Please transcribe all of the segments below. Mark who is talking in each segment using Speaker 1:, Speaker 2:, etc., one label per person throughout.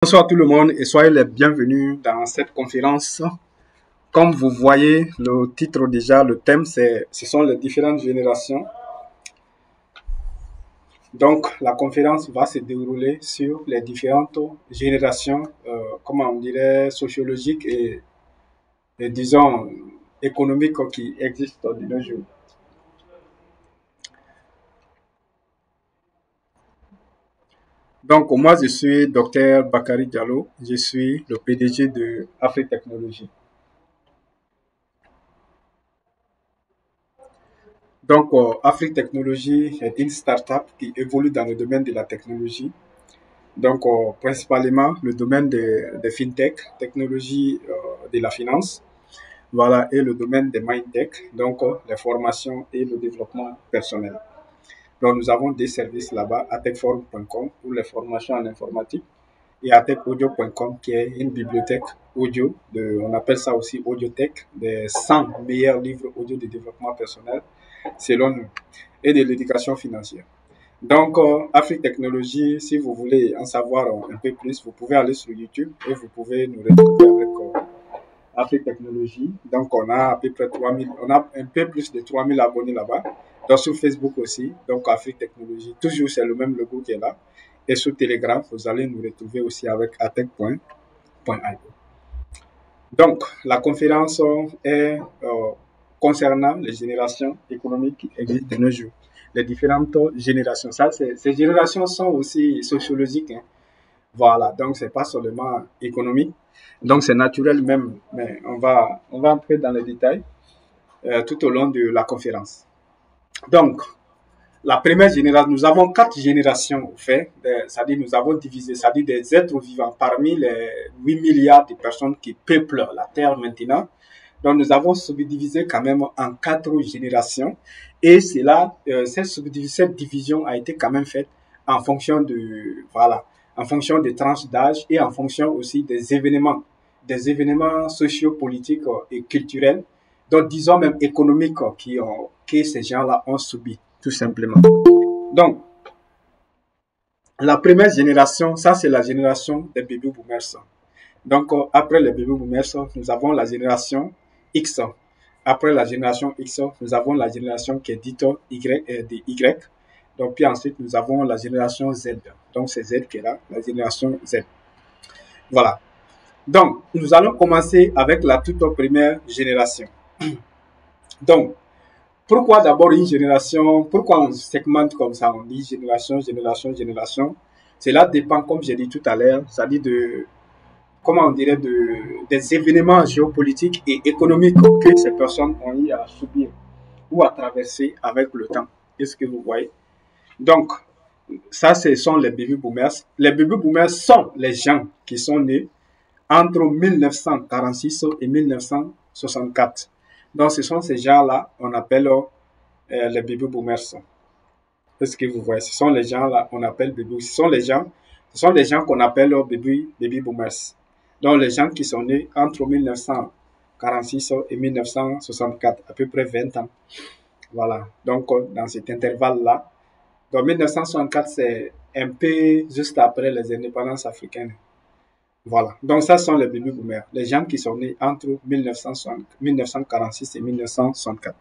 Speaker 1: Bonsoir tout le monde et soyez les bienvenus dans cette conférence. Comme vous voyez le titre déjà, le thème ce sont les différentes générations. Donc la conférence va se dérouler sur les différentes générations, comment on dirait, sociologiques et disons économiques qui existent de nos jours. Donc moi je suis Dr Bakary Diallo, je suis le PDG de Afrique Technologie. Donc, Afrique Technologie est une start-up qui évolue dans le domaine de la technologie. Donc, principalement le domaine des fintech, technologie de la finance, voilà, et le domaine des mindtech, donc les formations et le développement personnel. Donc, nous avons des services là-bas, atechforum.com pour les formations en informatique et atechaudio.com qui est une bibliothèque audio, on appelle ça aussi Audiotech, des 100 meilleurs livres audio de développement personnel selon nous, et de l'éducation financière. Donc, Afrique Technologie, si vous voulez en savoir un peu plus, vous pouvez aller sur YouTube et vous pouvez nous retrouver avec Afrique Technologie. Donc, on a à peu près 3000, on a un peu plus de 3000 abonnés là-bas. Donc, sur Facebook aussi, donc Afrique Technologie. Toujours, c'est le même logo qui est là. Et sur Telegram, vous allez nous retrouver aussi avec atech.io. Donc, la conférence est concernant les générations économiques qui existent de nos jours. Les différentes générations. Ces générations sont aussi sociologiques. Hein. Voilà, donc c'est pas seulement économique. Donc c'est naturel même, mais on va entrer dans les détails tout au long de la conférence. Donc, la première génération, nous avons 4 générations au fait, c'est-à-dire nous avons divisé, c'est-à-dire des êtres vivants parmi les 8 milliards de personnes qui peuplent la Terre maintenant. Donc nous avons subdivisé quand même en 4 générations et c'est là, cette division a été quand même faite en fonction de, voilà, en fonction des tranches d'âge et en fonction aussi des événements sociopolitiques et culturels, donc disons même économiques que ces gens-là ont subi, tout simplement. Donc, la première génération, ça c'est la génération des baby boomers. Donc, après les baby boomers, nous avons la génération X. Après la génération X, nous avons la génération qui est dite Y. Donc, puis ensuite, nous avons la génération Z. Donc, c'est Z qui est là, la génération Z. Voilà. Donc, nous allons commencer avec la toute première génération. Donc, pourquoi d'abord une génération? Pourquoi on segmente comme ça? On dit génération, génération, génération. Cela dépend, comme j'ai dit tout à l'heure, c'est-à-dire de, comment on dirait, des événements géopolitiques et économiques que ces personnes ont eu à subir ou à traverser avec le temps. Est-ce que vous voyez? Donc, ça, ce sont les baby boomers. Les baby boomers sont les gens qui sont nés entre 1946 et 1964. Donc, ce sont ces gens-là, on appelle les baby boomers. Est-ce que vous voyez? Ce sont les gens-là, on appelle baby. Ce sont les gens qu'on appelle baby boomers. Donc, les gens qui sont nés entre 1946 et 1964, à peu près 20 ans. Voilà. Donc, dans cet intervalle-là. Donc, 1964, c'est un peu juste après les indépendances africaines. Voilà. Donc, ça sont les baby boomers. Les gens qui sont nés entre 1946 et 1964.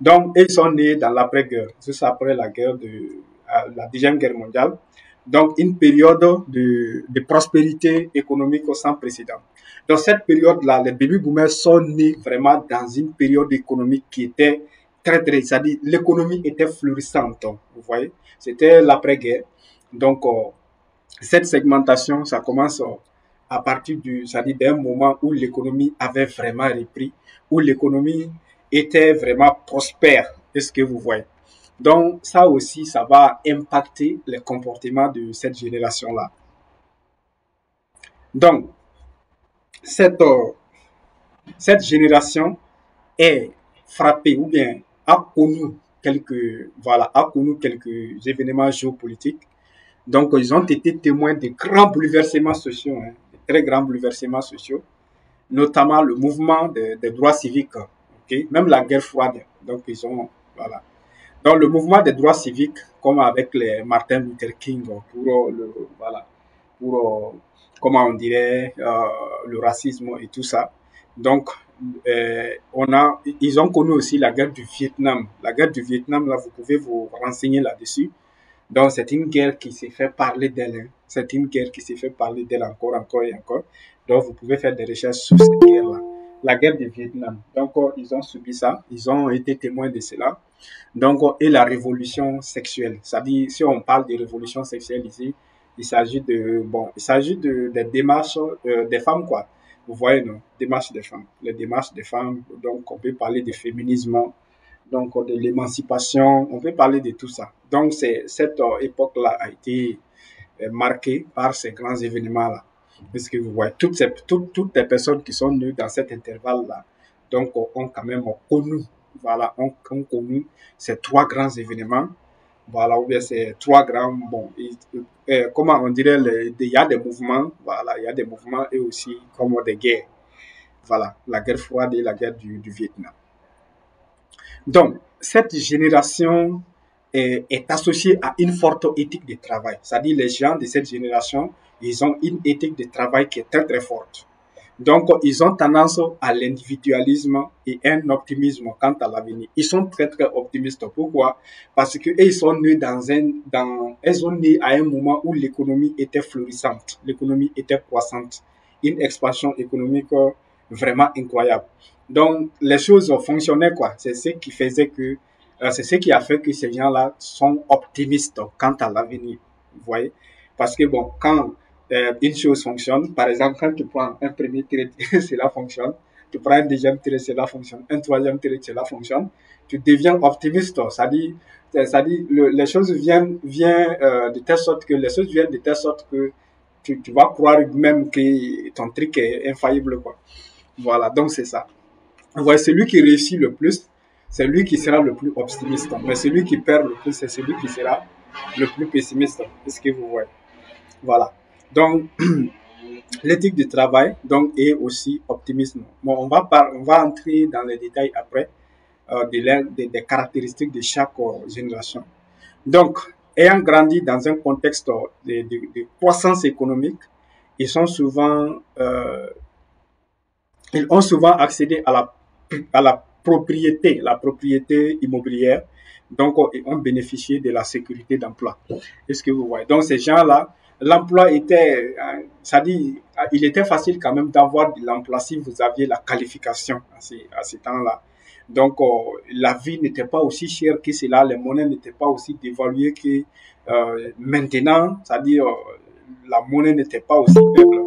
Speaker 1: Donc, ils sont nés dans l'après-guerre, juste après la guerre la Deuxième Guerre mondiale. Donc, une période de prospérité économique sans précédent. Dans cette période-là, les baby boomers sont nés vraiment dans une période économique qui était très, c'est-à-dire l'économie était florissante. Vous voyez, c'était l'après-guerre. Donc, cette segmentation, ça commence à partir c'est-à-dire d'un moment où l'économie avait vraiment repris, où l'économie était vraiment prospère. Est-ce que vous voyez? Donc, ça aussi, ça va impacter les comportements de cette génération-là. Donc, cette génération est frappée ou bien a connu quelques événements géopolitiques. Donc, ils ont été témoins de grands bouleversements sociaux, hein, de très grands bouleversements sociaux, notamment le mouvement des droits civiques, okay? Même la guerre froide. Donc, voilà. Donc, le mouvement des droits civiques, comme avec les Martin Luther King, pour comment on dirait, le racisme et tout ça. Donc, ils ont connu aussi la guerre du Vietnam. La guerre du Vietnam, là, vous pouvez vous renseigner là-dessus. Donc, c'est une guerre qui s'est fait parler d'elle. Hein. C'est une guerre qui s'est fait parler d'elle encore, encore et encore. Donc, vous pouvez faire des recherches sur cette guerre-là. La guerre du Vietnam. Donc, ils ont subi ça. Ils ont été témoins de cela. Donc, et la révolution sexuelle. C'est-à-dire, si on parle de révolution sexuelle ici, il s'agit des démarches des femmes, quoi. Vous voyez, non? Démarches des femmes. Les démarches des femmes. Donc, on peut parler de féminisme, donc de l'émancipation, on peut parler de tout ça. Donc cette époque-là a été marquée par ces grands événements-là. Parce que vous voyez, toutes les personnes qui sont nées dans cet intervalle-là, donc ont quand même connu, voilà, ont connu ces trois grands événements, voilà, ou bien ces trois grands, bon, comment on dirait, il y a des mouvements, voilà, il y a des mouvements et aussi comme des guerres, voilà, la guerre froide et la guerre du Vietnam. Donc, cette génération est associée à une forte éthique de travail. C'est-à-dire les gens de cette génération, ils ont une éthique de travail qui est très très forte. Donc, ils ont tendance à l'individualisme et un optimisme quant à l'avenir. Ils sont très très optimistes. Pourquoi? Parce que ils sont nés elles sont nés à un moment où l'économie était florissante, l'économie était croissante, une expansion économique vraiment incroyable. Donc, les choses fonctionnaient, quoi. C'est ce qui a fait que ces gens-là sont optimistes quant à l'avenir. Vous voyez? Parce que bon, quand une chose fonctionne, par exemple, quand tu prends un premier trait, cela fonctionne. Tu prends un deuxième trait, cela fonctionne. Un troisième trait, cela fonctionne. Tu deviens optimiste. Les choses viennent de telle sorte que tu vas croire même que ton truc est infaillible, quoi. Voilà, donc c'est ça. Ouais, celui qui réussit le plus, c'est lui qui sera le plus optimiste. Mais celui qui perd le plus, c'est celui qui sera le plus pessimiste. Est-ce que vous voyez? Voilà. Donc, l'éthique du travail donc, est aussi optimisme. Bon, on va entrer dans les détails après des caractéristiques de chaque génération. Donc, ayant grandi dans un contexte de croissance économique, ils sont souvent ils ont souvent accédé à la propriété immobilière, donc ils ont bénéficié de la sécurité d'emploi. Est-ce que vous voyez? Donc ces gens-là, l'emploi était, c'est-à-dire, il était facile quand même d'avoir de l'emploi si vous aviez la qualification à ces temps-là. Donc la vie n'était pas aussi chère que cela, les monnaies n'étaient pas aussi dévaluées que maintenant, c'est-à-dire la monnaie n'était pas aussi faible.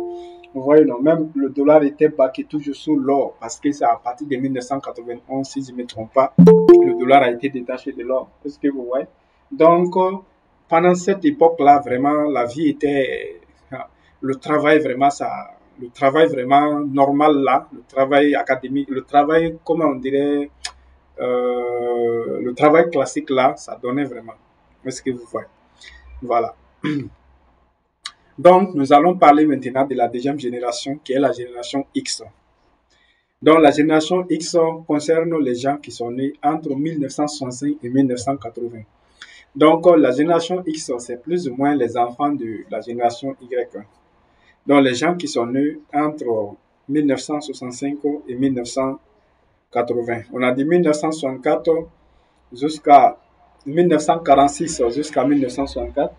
Speaker 1: Vous voyez, non, même le dollar était baqué toujours sous l'or parce que c'est à partir de 1991, si je ne me trompe pas, le dollar a été détaché de l'or. Est-ce que vous voyez? Donc, pendant cette époque-là, vraiment, la vie était, le travail vraiment, le travail vraiment normal là, le travail académique, le travail, comment on dirait, le travail classique là, ça donnait vraiment. Est-ce que vous voyez? Voilà. Donc, nous allons parler maintenant de la deuxième génération, qui est la génération X. Donc, la génération X concerne les gens qui sont nés entre 1965 et 1980. Donc, la génération X, c'est plus ou moins les enfants de la génération Y. Donc, les gens qui sont nés entre 1965 et 1980. On a dit 1964 jusqu'à 1946 jusqu'à 1964.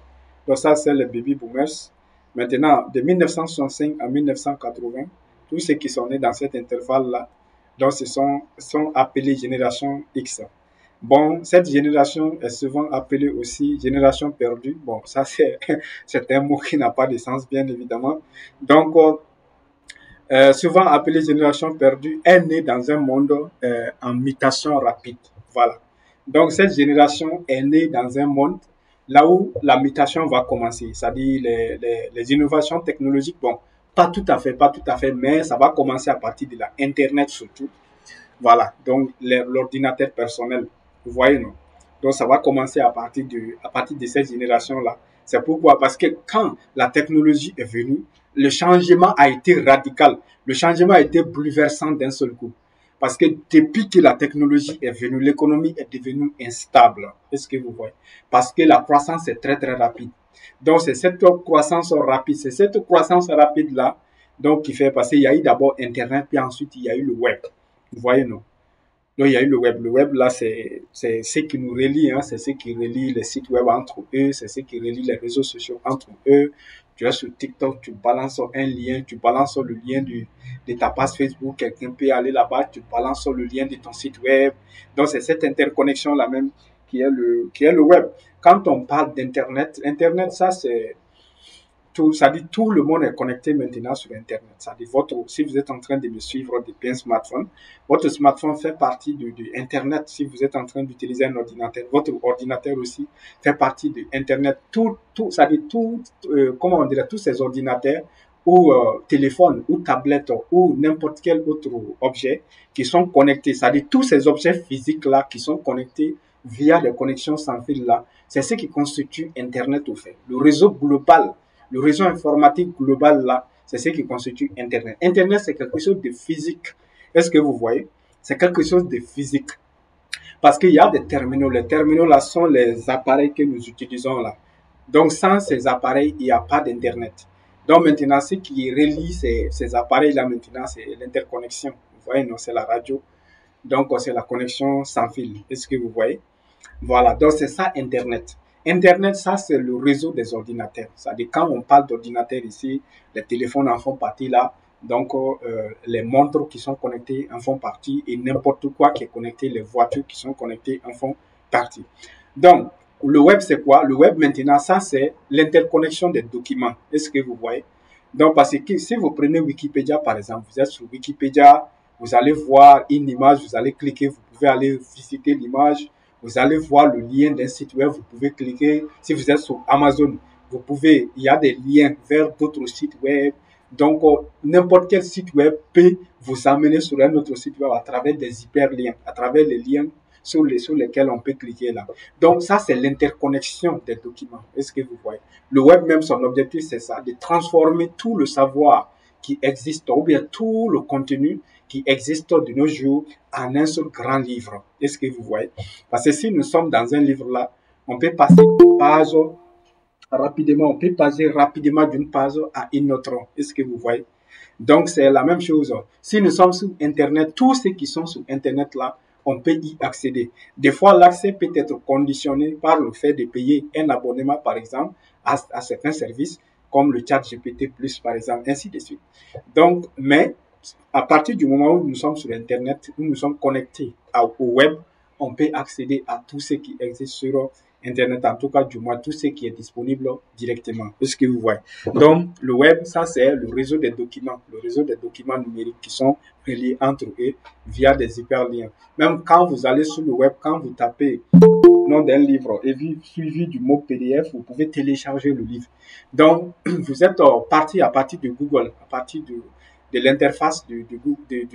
Speaker 1: Donc, ça, c'est les baby boomers. Maintenant, de 1965 à 1980, tous ceux qui sont nés dans cet intervalle-là, donc sont appelés génération X. Bon, cette génération est souvent appelée aussi génération perdue. Bon, ça c'est un mot qui n'a pas de sens, bien évidemment. Donc, souvent appelée génération perdue, est née dans un monde en mutation rapide. Voilà. Donc, cette génération est née dans un monde là où la mutation va commencer, c'est-à-dire les innovations technologiques, bon, pas tout à fait, mais ça va commencer à partir de l'Internet surtout. Voilà, donc l'ordinateur personnel, vous voyez, non? Donc ça va commencer à partir de cette génération-là. C'est pourquoi, parce que quand la technologie est venue, le changement a été radical. Le changement a été bouleversant d'un seul coup. Parce que depuis que la technologie est venue, l'économie est devenue instable. Est-ce que vous voyez? Parce que la croissance est très très rapide. Donc, c'est cette croissance rapide, c'est cette croissance rapide-là, donc, qui fait passer, il y a eu d'abord Internet, puis ensuite, il y a eu le web. Vous voyez, non? Donc, il y a eu le web. Le web, là, c'est ce qui nous relie, hein, c'est ce qui relie les sites web entre eux, c'est ce qui relie les réseaux sociaux entre eux. Tu es sur TikTok, tu balances un lien, tu balances le lien de ta page Facebook, quelqu'un peut aller là-bas, tu balances le lien de ton site web. Donc, c'est cette interconnexion-là même qui est le web. Quand on parle d'Internet, Internet, ça, c'est tout, ça dit tout le monde est connecté maintenant sur Internet. Ça dit si vous êtes en train de me suivre depuis un smartphone, votre smartphone fait partie de Internet. Si vous êtes en train d'utiliser un ordinateur, votre ordinateur aussi fait partie de Internet. Ça dit comment on dirait, tous ces ordinateurs ou téléphones ou tablettes ou n'importe quel autre objet qui sont connectés. Ça dit tous ces objets physiques là qui sont connectés via les connexions sans fil là, c'est ce qui constitue Internet au fait. Le réseau global. Le réseau informatique global, là, c'est ce qui constitue Internet. Internet, c'est quelque chose de physique. Est-ce que vous voyez? C'est quelque chose de physique. Parce qu'il y a des terminaux. Les terminaux, là, sont les appareils que nous utilisons, là. Donc, sans ces appareils, il n'y a pas d'Internet. Donc, maintenant, ce qui relie ces appareils-là, maintenant, c'est l'interconnexion. Vous voyez, non, c'est la radio. Donc, c'est la connexion sans fil. Est-ce que vous voyez? Voilà, donc c'est ça Internet. Internet, ça c'est le réseau des ordinateurs. C'est-à-dire quand on parle d'ordinateurs ici, les téléphones en font partie là, donc les montres qui sont connectées en font partie et n'importe quoi qui est connecté, les voitures qui sont connectées en font partie. Donc, le web c'est quoi? Le web maintenant, ça c'est l'interconnexion des documents. Est-ce que vous voyez? Donc, parce que si vous prenez Wikipédia par exemple, vous êtes sur Wikipédia, vous allez voir une image, vous allez cliquer, vous pouvez aller visiter l'image. Vous allez voir le lien d'un site web, vous pouvez cliquer. Si vous êtes sur Amazon, il y a des liens vers d'autres sites web. Donc, n'importe quel site web peut vous amener sur un autre site web à travers des hyperliens, à travers les liens sur lesquels on peut cliquer là. Donc, ça, c'est l'interconnexion des documents. Est-ce que vous voyez? Le web même, son objectif, c'est ça, de transformer tout le savoir qui existe, ou bien tout le contenu qui existe de nos jours en un seul grand livre. Est-ce que vous voyez? Parce que si nous sommes dans un livre là, on peut passer d'une page rapidement, on peut passer rapidement d'une page à une autre. Est-ce que vous voyez? Donc, c'est la même chose. Si nous sommes sur Internet, tous ceux qui sont sur Internet là, on peut y accéder. Des fois, l'accès peut être conditionné par le fait de payer un abonnement, par exemple, à certains services, comme le chat GPT+, par exemple, ainsi de suite. Donc, mais à partir du moment où nous sommes sur Internet, où nous sommes connectés au web, on peut accéder à tout ce qui existe sur Internet, en tout cas, du moins, tout ce qui est disponible directement. Est-ce que vous voyez? Donc, le web, ça, c'est le réseau des documents numériques qui sont reliés entre eux via des hyperliens. Même quand vous allez sur le web, quand vous tapez le nom d'un livre et suivi du mot PDF, vous pouvez télécharger le livre. Donc, vous êtes parti à partir de Google, à partir de l'interface du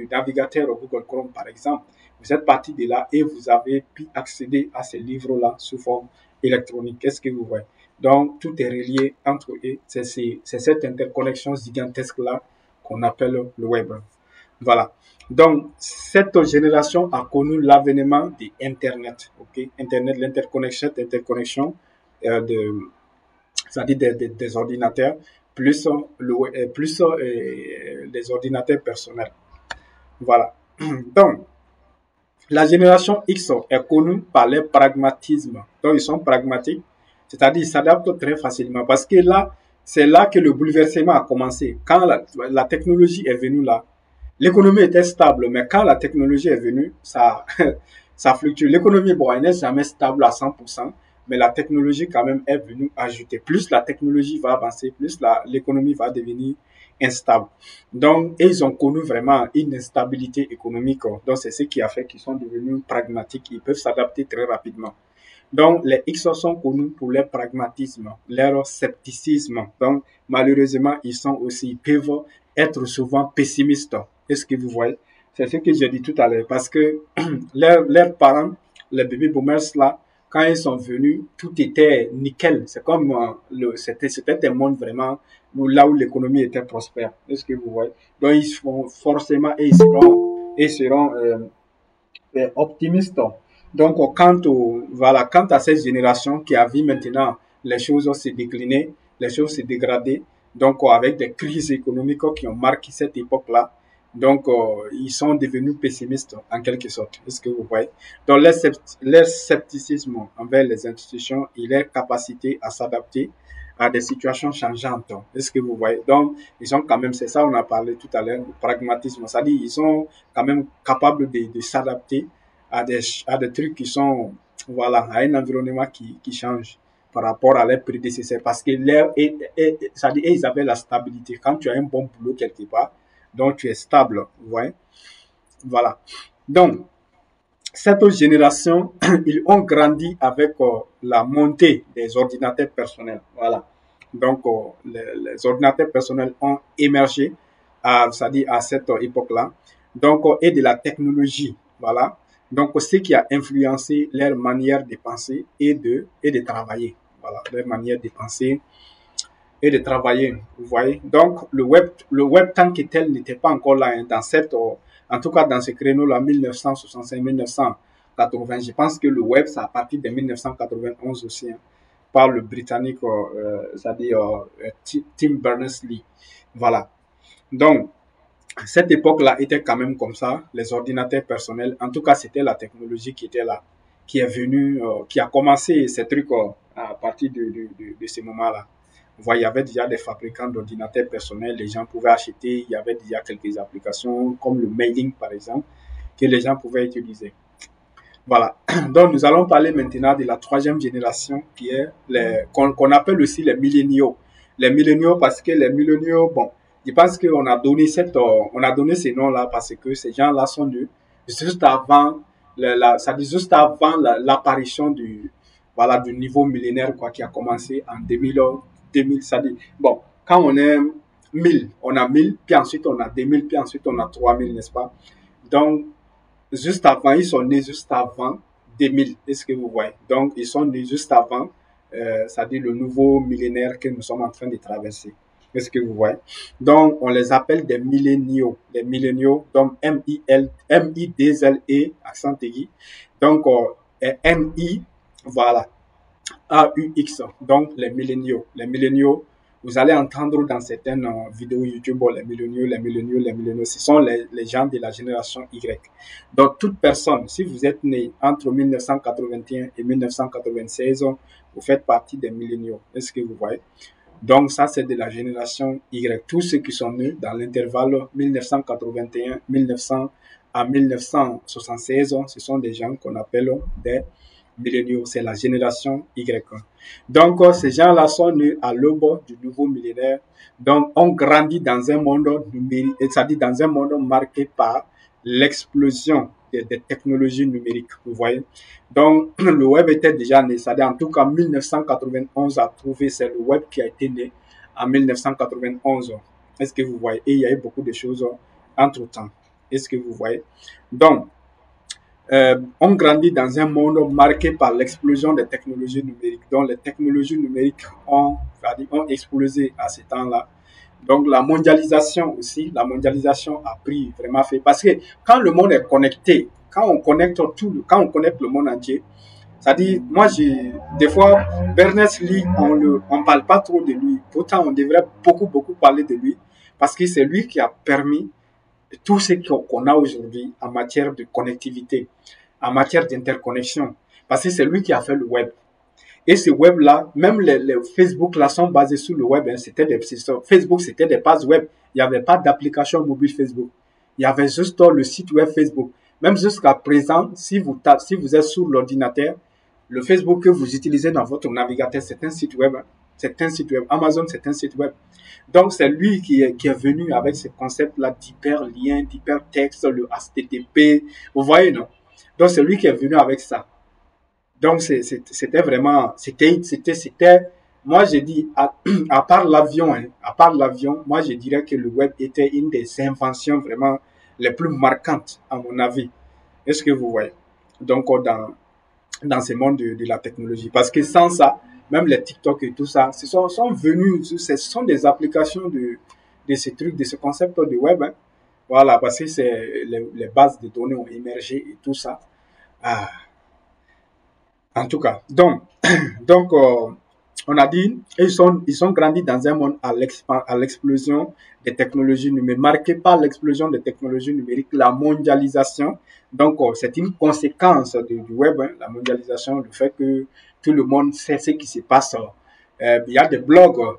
Speaker 1: navigateur Google Chrome, par exemple. Vous êtes parti de là et vous avez pu accéder à ces livres-là sous forme électronique. Qu'est-ce que vous voyez? Donc, tout est relié entre eux. C'est cette interconnexion gigantesque-là qu'on appelle le web. Voilà. Donc, cette génération a connu l'avènement de Internet. Ok, Internet, l'interconnexion c'est-à-dire des ordinateurs plus des ordinateurs personnels. Voilà. Donc, la génération X est connue par leur pragmatisme. Donc, ils sont pragmatiques, c'est-à-dire ils s'adaptent très facilement parce que là, c'est là que le bouleversement a commencé. Quand la technologie est venue là, l'économie était stable, mais quand la technologie est venue, ça, ça fluctue. L'économie, bon, elle n'est jamais stable à 100%, mais la technologie quand même est venue ajouter. Plus la technologie va avancer, plus l'économie va devenir instable. Donc, et ils ont connu vraiment une instabilité économique. Donc, c'est ce qui a fait qu'ils sont devenus pragmatiques. Ils peuvent s'adapter très rapidement. Donc, les X sont connus pour leur pragmatisme, leur scepticisme. Donc, malheureusement, ils peuvent être souvent pessimistes. Est-ce que vous voyez? C'est ce que j'ai dit tout à l'heure. Parce que leurs parents, les baby boomers là, quand ils sont venus, tout était nickel. C'est comme c'était un monde vraiment là où l'économie était prospère. Est-ce que vous voyez? Donc, ils seront forcément et ils seront optimistes. Donc, quant à cette génération qui a vu maintenant les choses se déclinaient, les choses se dégradaient. Donc, avec des crises économiques qui ont marqué cette époque-là. Donc, ils sont devenus pessimistes en quelque sorte. Est-ce que vous voyez? Donc, leur scepticisme envers les institutions et leur capacité à s'adapter à des situations changeantes. Est-ce que vous voyez? Donc, ils sont quand même, c'est ça on a parlé tout à l'heure, du pragmatisme. C'est-à-dire, ils sont quand même capables de s'adapter à des trucs qui sont, voilà, à un environnement qui change par rapport à leurs prédécesseurs. Parce que c'est-à-dire, ils avaient la stabilité. Quand tu as un bon boulot quelque part, donc tu es stable, vous voyez? Voilà. Donc, cette génération, ils ont grandi avec la montée des ordinateurs personnels. Voilà. Donc, les ordinateurs personnels ont émergé, c'est-à-dire à cette époque-là. Donc, et de la technologie. Voilà. Donc, ce qui a influencé leur manière de penser et de travailler. Voilà. Leur manière de penser et de travailler. Vous voyez. Donc, le web tant que tel n'était pas encore là, hein, dans cette, en tout cas dans ce créneau-là, 1965-1980. Je pense que le web, c'est à partir de 1991 aussi, hein, par le Britannique, c'est-à-dire Tim Berners-Lee. Voilà. Donc, cette époque-là était quand même comme ça, les ordinateurs personnels. En tout cas, c'était la technologie qui était là, qui est venue, qui a commencé ces trucs à partir de ce moment-là. Vous voyez, il y avait déjà des fabricants d'ordinateurs personnels, les gens pouvaient acheter, il y avait déjà quelques applications comme le mailing par exemple, que les gens pouvaient utiliser. Voilà. Donc, nous allons parler maintenant de la troisième génération qui est qu'on appelle aussi les milléniaux. Les milléniaux parce que les milléniaux, bon, je pense qu'on a donné on a donné ces noms-là parce que ces gens-là sont nés juste avant, ça dit juste avant l'apparition voilà, du niveau millénaire, quoi, qui a commencé en 2000, ça dit, bon, quand on est 1000, on a 1000, puis ensuite on a 2000, puis ensuite on a 3000, n'est-ce pas? Donc, juste avant, ils sont nés juste avant 2000, est-ce que vous voyez? Donc, ils sont nés juste avant, c'est-à-dire le nouveau millénaire que nous sommes en train de traverser. Est-ce que vous voyez? Donc, on les appelle des milléniaux. Les milléniaux, donc M-I-D-L-E, accent aigu. Donc, M-I, voilà, A-U-X, donc les milléniaux. Les milléniaux, vous allez entendre dans certaines vidéos YouTube, les milléniaux, les milléniaux, les milléniaux, ce sont les gens de la génération Y. Donc, toute personne, si vous êtes né entre 1981 et 1996, vous faites partie des milléniaux. Est-ce que vous voyez? Donc, ça, c'est de la génération Y. Tous ceux qui sont nés dans l'intervalle 1981, 1900 à 1976, ce sont des gens qu'on appelle des milléniaux. C'est la génération Y. Donc, ces gens-là sont nés à l'aube du nouveau millénaire. Donc, on grandit dans un monde numérique, c'est-à-dire dans un monde marqué par l'explosion des technologies numériques, vous voyez. Donc, le web était déjà né, c'est-à-dire en tout cas 1991 a trouvé, c'est le web qui a été né en 1991. Est-ce que vous voyez? Et il y a eu beaucoup de choses entre-temps. Est-ce que vous voyez? Donc, on grandit dans un monde marqué par l'explosion des technologies numériques. Donc, les technologies numériques ont explosé à ce temps-là. Donc, la mondialisation aussi, la mondialisation a pris vraiment fait. Parce que quand le monde est connecté, quand on connecte quand on connecte le monde entier, c'est-à-dire, moi, des fois, Berners-Lee, on parle pas trop de lui. Pourtant, on devrait beaucoup parler de lui. Parce que c'est lui qui a permis tout ce qu'on a aujourd'hui en matière de connectivité, en matière d'interconnexion. Parce que c'est lui qui a fait le web. Et ce web-là, même les Facebook-là sont basés sur le web. Hein. Facebook, c'était des pages web. Il n'y avait pas d'application mobile Facebook. Il y avait juste le site web Facebook. Même jusqu'à présent, si vous êtes sur l'ordinateur, le Facebook que vous utilisez dans votre navigateur, c'est un site web. Hein. C'est un site web. Amazon, c'est un site web. Donc, c'est lui qui est venu avec ce concept-là d'hyperlien, d'hypertexte, le HTTP. Vous voyez, non? Donc, c'est lui qui est venu avec ça. Donc, c'était vraiment, moi, j'ai dit, à part l'avion, hein, moi, je dirais que le web était une des inventions vraiment les plus marquantes, à mon avis. Est-ce que vous voyez? Donc, dans ce monde de la technologie. Parce que sans ça, même les TikTok et tout ça, sont venus, ce sont des applications de ces trucs, de ce concept de web. Hein. Voilà, parce que les bases de données ont émergé et tout ça. Ah. En tout cas, donc On a dit, ils ont grandi dans un monde à l'explosion des technologies numériques, marqué par l'explosion des technologies numériques, la mondialisation. Donc, c'est une conséquence du web, hein, la mondialisation, le fait que tout le monde sait ce qui se passe. Il y a des blogs,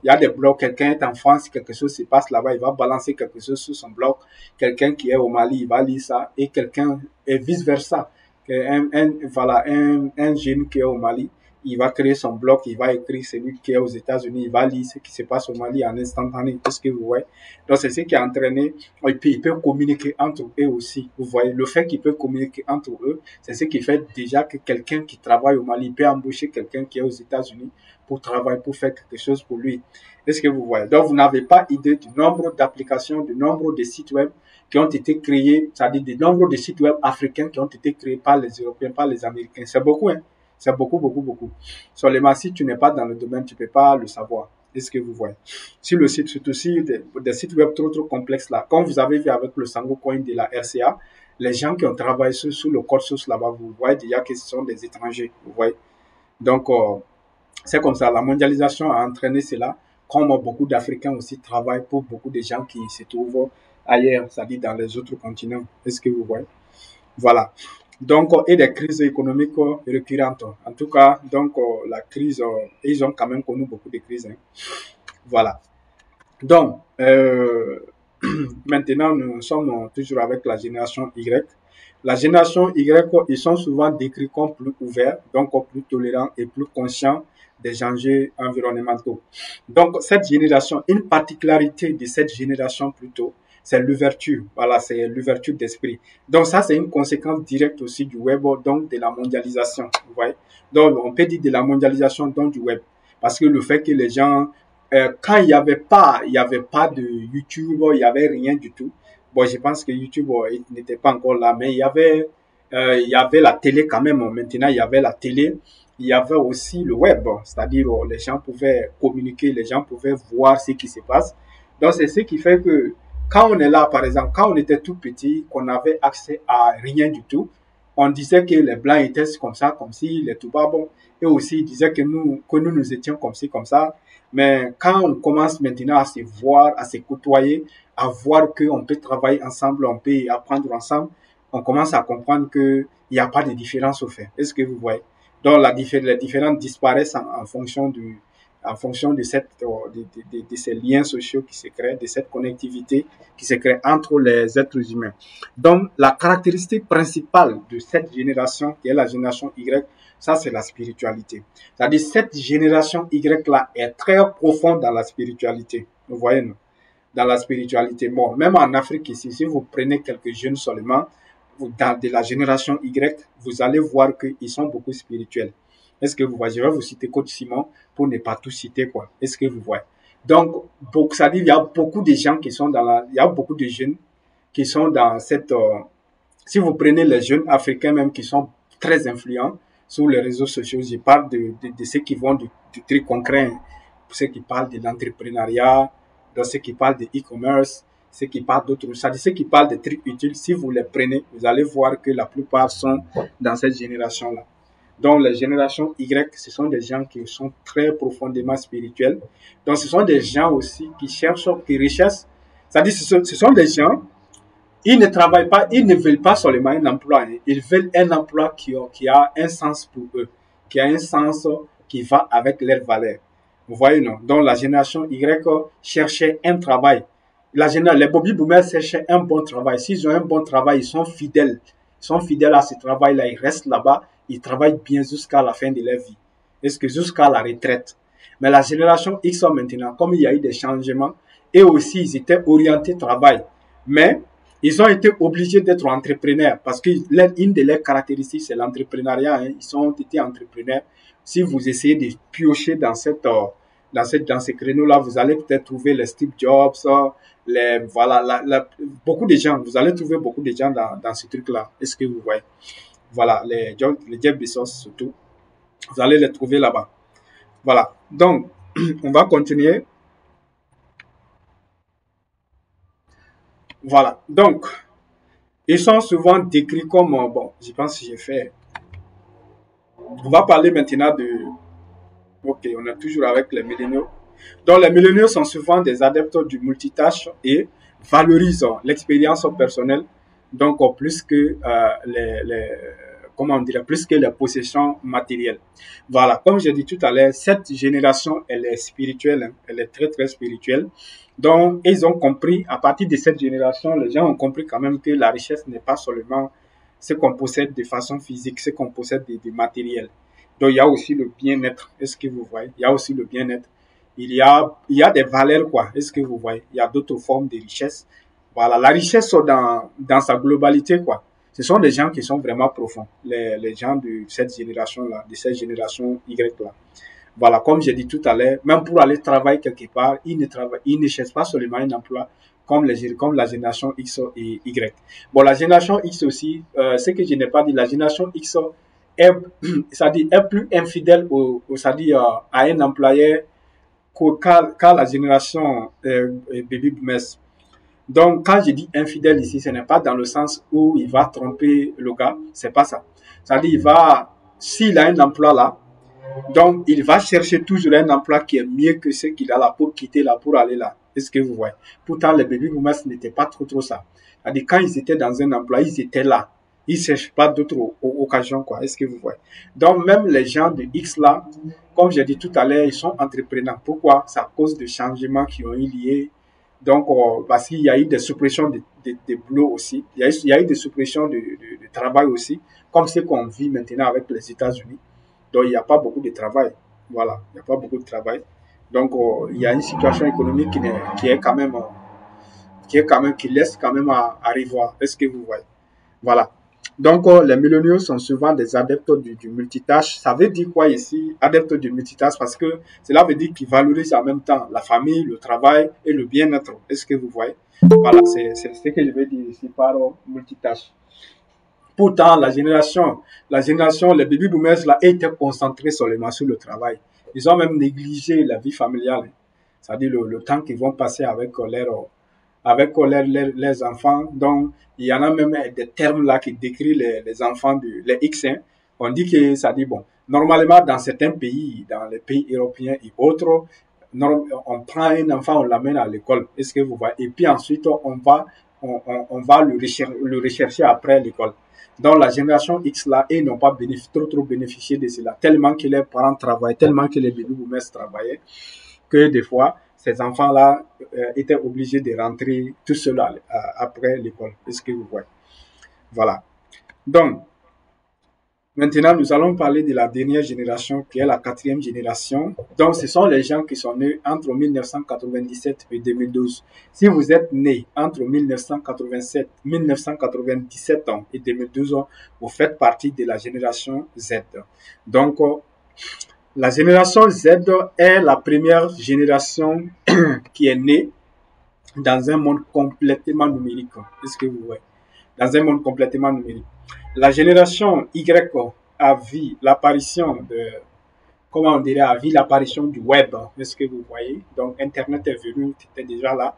Speaker 1: quelqu'un est en France, quelque chose se passe là-bas, il va balancer quelque chose sur son blog. Quelqu'un qui est au Mali, il va lire ça, et quelqu'un, et vice-versa. Un jeune qui est au Mali, il va créer son blog, il va écrire celui qui est aux États-Unis, il va lire ce qui se passe au Mali en instantané, tout ce que vous voyez. Donc, c'est ce qui a entraîné, il peut communiquer entre eux aussi. Vous voyez, le fait qu'il peut communiquer entre eux, c'est ce qui fait déjà que quelqu'un qui travaille au Mali peut embaucher quelqu'un qui est aux États-Unis pour travailler, pour faire quelque chose pour lui. Est-ce que vous voyez? Donc, vous n'avez pas idée du nombre d'applications, du nombre de sites web qui ont été créés, c'est-à-dire du nombre de sites web africains qui ont été créés par les Européens, par les Américains. C'est beaucoup, hein? C'est beaucoup, beaucoup, beaucoup. Seulement, si tu n'es pas dans le domaine, tu ne peux pas le savoir. Est-ce que vous voyez? Si le site, surtout si des sites web trop, trop complexes là, comme vous avez vu avec le Sango Coin de la RCA, les gens qui ont travaillé sur le code source là-bas, vous voyez déjà que ce sont des étrangers. Vous voyez? Donc, c'est comme ça. La mondialisation a entraîné cela, comme beaucoup d'Africains aussi travaillent pour beaucoup de gens qui se trouvent ailleurs, c'est-à-dire dans les autres continents. Est-ce que vous voyez? Voilà. Donc, et des crises économiques récurrentes. En tout cas, donc, la crise, ils ont quand même connu beaucoup de crises. Hein. Voilà. Donc, maintenant, nous sommes toujours avec la génération Y. La génération Y, ils sont souvent décrits comme plus ouverts, donc plus tolérants et plus conscients des enjeux environnementaux. Donc, cette génération, une particularité de cette génération plutôt, c'est l'ouverture. Voilà, c'est l'ouverture d'esprit. Donc, ça, c'est une conséquence directe aussi du web, donc de la mondialisation. Vous voyez? Donc, on peut dire de la mondialisation donc du web. Parce que le fait que les gens, quand il n'y avait pas de YouTube, il n'y avait rien du tout. Bon, je pense que YouTube il n'était pas encore là, mais il y avait la télé quand même. Maintenant, il y avait la télé. Il y avait aussi le web, c'est-à-dire les gens pouvaient communiquer, les gens pouvaient voir ce qui se passe. Donc, c'est ce qui fait que quand on est là, par exemple, quand on était tout petit, qu'on avait accès à rien du tout, on disait que les Blancs étaient comme ça, comme si, les Toubabs, bon, et aussi ils disaient que nous étions comme ci, comme ça. Mais quand on commence maintenant à se voir, à se côtoyer, à voir qu'on peut travailler ensemble, on peut apprendre ensemble, on commence à comprendre qu'il n'y a pas de différence au fait. Est-ce que vous voyez? Donc, les différences disparaissent en fonction de ces liens sociaux qui se créent, de cette connectivité qui se crée entre les êtres humains. Donc, la caractéristique principale de cette génération, qui est la génération Y, ça, c'est la spiritualité. C'est-à-dire, cette génération Y-là est très profonde dans la spiritualité. Vous voyez, non? Dans la spiritualité. Bon, même en Afrique ici, si vous prenez quelques jeunes seulement, de la génération Y, vous allez voir qu'ils sont beaucoup spirituels. Est-ce que vous voyez? Je vais vous citer Coach Simon pour ne pas tout citer, quoi. Est-ce que vous voyez? Donc, ça dit, il y a beaucoup de gens qui sont il y a beaucoup de jeunes qui sont dans cette, si vous prenez les jeunes africains même qui sont très influents sur les réseaux sociaux, je parle de ceux qui vont du truc concret, ceux qui parlent de l'entrepreneuriat, de ceux qui parlent de e-commerce, ceux qui parlent d'autres, ça dit ceux qui parlent de trucs utiles, si vous les prenez, vous allez voir que la plupart sont dans cette génération-là. Donc, les générations Y, ce sont des gens qui sont très profondément spirituels. Donc, ce sont des gens aussi qui cherchent, qui recherchent. C'est-à-dire, ce sont des gens, ils ne travaillent pas, ils ne veulent pas seulement un emploi. Ils veulent un emploi qui a un sens pour eux, qui a un sens qui va avec leurs valeurs. Vous voyez, non? Donc, la génération Y cherchait un travail. Les baby boomers cherchaient un bon travail. S'ils ont un bon travail, ils sont fidèles. Ils sont fidèles à ce travail-là. Ils restent là-bas. Ils travaillent bien jusqu'à la fin de leur vie. Est-ce que jusqu'à la retraite? Mais la génération X maintenant, comme il y a eu des changements, et aussi ils étaient orientés travail. Mais ils ont été obligés d'être entrepreneurs parce qu'une de leurs caractéristiques, c'est l'entrepreneuriat. Hein. Ils ont été entrepreneurs. Si vous essayez de piocher dans ces créneaux-là, vous allez peut-être trouver les Steve Jobs, beaucoup de gens. Vous allez trouver beaucoup de gens dans ce truc-là. Est-ce que vous voyez? Voilà, les Jeff Bezos surtout. Vous allez les trouver là-bas. Voilà. Donc, on va continuer. Voilà. Donc, ils sont souvent décrits comme, bon, je pense que j'ai fait. On va parler maintenant Ok, on est toujours avec les milléniaux. Donc, les milléniaux sont souvent des adeptes du multitâche et valorisent l'expérience personnelle, donc plus que comment on dirait, plus que les possessions matérielles. Voilà, comme j'ai dit tout à l'heure, cette génération, elle est spirituelle, hein, elle est très très spirituelle. Donc, ils ont compris, à partir de cette génération, les gens ont compris quand même que la richesse n'est pas seulement ce qu'on possède de façon physique, ce qu'on possède de matériel. Donc, il y a aussi le bien-être. Est-ce que vous voyez? Il y a aussi le bien-être. Il y a des valeurs, quoi. Est-ce que vous voyez? Il y a d'autres formes de richesse. Voilà. La richesse dans sa globalité, quoi. Ce sont des gens qui sont vraiment profonds. Les gens de cette génération-là, de cette génération Y-là. Voilà. Comme j'ai dit tout à l'heure, même pour aller travailler quelque part, ils ne cherchent pas seulement un emploi comme la génération X et Y. Bon, la génération X aussi, ce que je n'ai pas dit, la génération X est, c'est-à-dire est plus infidèle c'est-à-dire à un employeur qu'à la génération baby boomers. Donc, quand je dis infidèle ici, ce n'est pas dans le sens où il va tromper le gars, c'est pas ça. C'est-à-dire, s'il a un emploi là, donc il va chercher toujours un emploi qui est mieux que ce qu'il a là pour quitter là, pour aller là. Est-ce que vous voyez? Pourtant, les baby boomers n'étaient pas trop ça. C'est-à-dire, quand ils étaient dans un emploi, ils étaient là. Ils ne cherchent pas d'autres occasions, quoi. Est-ce que vous voyez? Donc, même les gens de X là, comme j'ai dit tout à l'heure, ils sont entrepreneurs. Pourquoi? C'est à cause de changements qui ont eu lié. Donc, parce qu'il y a eu des suppressions de boulot aussi. Il y a eu des suppressions de travail aussi, comme ce qu'on vit maintenant avec les États-Unis. Donc, il n'y a pas beaucoup de travail. Voilà, il n'y a pas beaucoup de travail. Donc, il y a une situation économique qui est quand même, qui laisse quand même à revoir. Est-ce que vous voyez? Voilà. Donc, les milléniaux sont souvent des adeptes du multitâche. Ça veut dire quoi ici, adeptes du multitâche? Parce que cela veut dire qu'ils valorisent en même temps la famille, le travail et le bien-être. Est-ce que vous voyez? Voilà, c'est ce que je veux dire ici par multitâche. Pourtant, la génération, les baby boomers là, étaient concentrés seulement sur le travail. Ils ont même négligé la vie familiale. C'est-à-dire le temps qu'ils vont passer avec leurs enfants. Donc, il y en a même des termes là qui décrivent les enfants les X. Hein. On dit que ça dit, bon, normalement, dans certains pays, dans les pays européens et autres, on prend un enfant, on l'amène à l'école. Est-ce que vous voyez? Et puis ensuite, on va le rechercher après l'école. Donc, la génération X là, ils n'ont pas trop bénéficié de cela, tellement que les parents travaillent, tellement que les baby boomers travaillaient, que des fois, ces enfants-là étaient obligés de rentrer tout seuls après l'école. Est-ce que vous voyez? Voilà. Donc, maintenant, nous allons parler de la dernière génération, qui est la quatrième génération. Donc, ce sont les gens qui sont nés entre 1997 et 2012. Si vous êtes né entre 1997 ans et 2012 ans, vous faites partie de la génération Z. Donc, la génération Z est la première génération qui est née dans un monde complètement numérique. Est-ce que vous voyez? Dans un monde complètement numérique. La génération Y a vu l'apparition comment on dirait, a vu l'apparition du web. Est-ce que vous voyez? Donc, Internet est venu, c'était déjà là.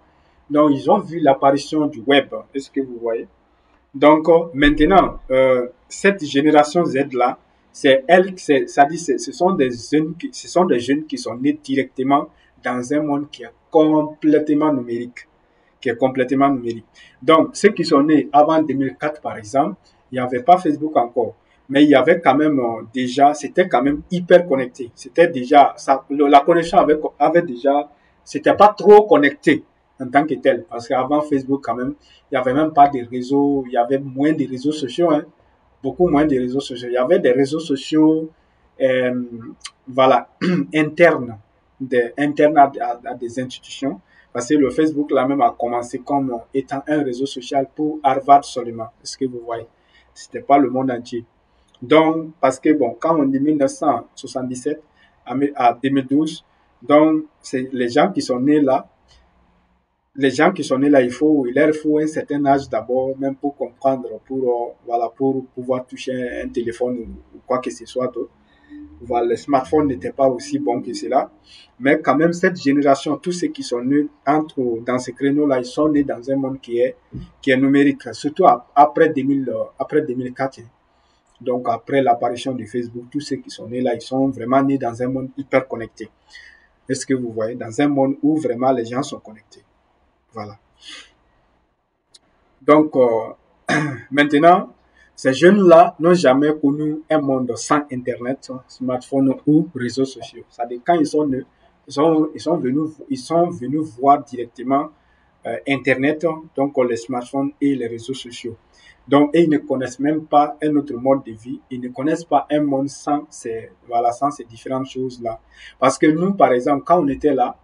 Speaker 1: Donc, ils ont vu l'apparition du web. Est-ce que vous voyez? Donc, maintenant, cette génération Z-là, ce sont des jeunes qui sont nés directement dans un monde qui est complètement numérique, Donc, ceux qui sont nés avant 2004, par exemple, il n'y avait pas Facebook encore, mais il y avait quand même déjà, c'était quand même hyper connecté. C'était déjà, la connexion avait déjà, c'était pas trop connecté en tant que tel, parce qu'avant Facebook quand même, il n'y avait même pas de réseaux, il y avait moins de réseaux sociaux, hein, beaucoup moins de réseaux sociaux. Il y avait des réseaux sociaux, euh, voilà, internes, internes à des institutions, parce que le Facebook là même a commencé comme étant un réseau social pour Harvard seulement. Est-ce que vous voyez? C'était pas le monde entier. Donc, parce que bon, quand on dit 1977 à 2012, donc c'est les gens qui sont nés là, il leur faut un certain âge d'abord, même pour comprendre, voilà, pour pouvoir toucher un téléphone ou quoi que ce soit d'autre. Voilà, les smartphones n'étaient pas aussi bons que cela. Mais quand même, cette génération, tous ceux qui sont nés dans ces créneaux-là, ils sont nés dans un monde qui est numérique, surtout après 2004. Donc, après l'apparition de Facebook, tous ceux qui sont nés là, ils sont vraiment nés dans un monde hyper connecté. Est-ce que vous voyez? Dans un monde où vraiment les gens sont connectés. Voilà. Donc, maintenant, ces jeunes-là n'ont jamais connu un monde sans Internet, smartphone ou réseaux sociaux. C'est-à-dire, quand ils sont nés, ils sont venus voir directement Internet, donc les smartphones et les réseaux sociaux. Donc, et ils ne connaissent même pas un autre mode de vie. Ils ne connaissent pas un monde sans sans ces différentes choses-là. Parce que nous, par exemple, quand on était là,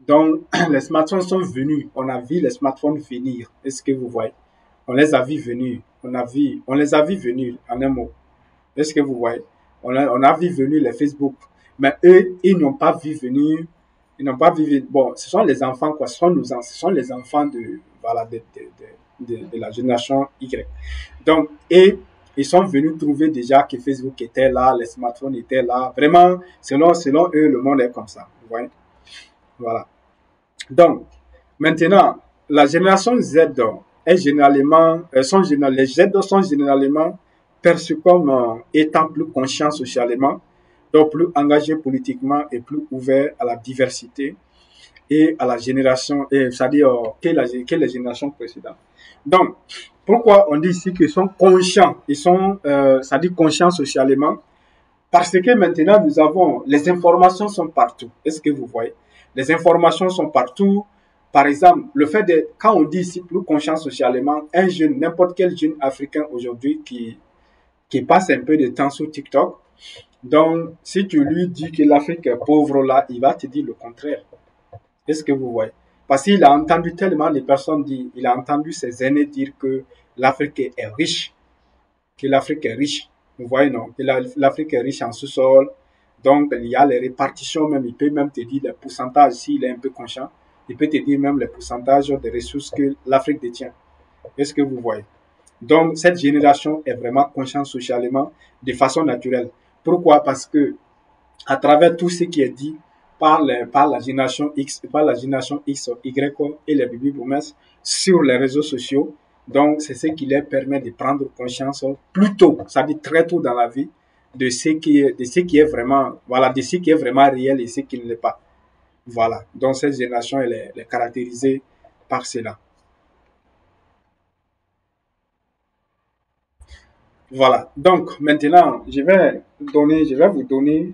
Speaker 1: donc, les smartphones sont venus. On a vu les smartphones venir. Est-ce que vous voyez? On les a vus venir. On les a vus venir, en un mot. Est-ce que vous voyez? On a vu venir les Facebook. Mais eux, ils n'ont pas vu venir. Ils n'ont pas vu venir. Bon, ce sont les enfants, quoi. Ce sont les enfants de la génération Y. Donc, et ils sont venus trouver déjà que Facebook était là, les smartphones étaient là. Vraiment, selon eux, le monde est comme ça. Vous voyez? Voilà. Donc, maintenant, la génération Z est généralement, les Z sont généralement perçus comme étant plus conscients socialement, donc plus engagés politiquement et plus ouverts à la diversité et à la génération, c'est-à-dire que les générations précédentes. Donc, pourquoi on dit ici qu'ils sont conscients, c'est-à-dire conscients socialement? Parce que maintenant, les informations sont partout. Est-ce que vous voyez? Les informations sont partout. Par exemple, quand on dit ici plus conscient socialement, un jeune, n'importe quel jeune africain aujourd'hui qui passe un peu de temps sur TikTok, donc si tu lui dis que l'Afrique est pauvre là, il va te dire le contraire. Est-ce que vous voyez? Parce qu'il a entendu tellement de personnes dire, il a entendu ses aînés dire que l'Afrique est riche, que l'Afrique est riche. Vous voyez, non? Que l'Afrique est riche en sous-sol. Donc, il y a les répartitions même. Il peut même te dire les pourcentages, s'il est un peu conscient. Il peut te dire même les pourcentages des ressources que l'Afrique détient. Est-ce que vous voyez? Donc, cette génération est vraiment consciente socialement de façon naturelle. Pourquoi? Parce que, à travers tout ce qui est dit par la génération X, Y et les baby boomers sur les réseaux sociaux, donc c'est ce qui leur permet de prendre conscience plus tôt, c'est-à-dire très tôt dans la vie, de ce qui est vraiment, voilà, de ce qui est vraiment réel et ce qui ne l'est pas. Voilà. Donc cette génération, elle est caractérisée par cela. Voilà. Donc maintenant, je vais vous donner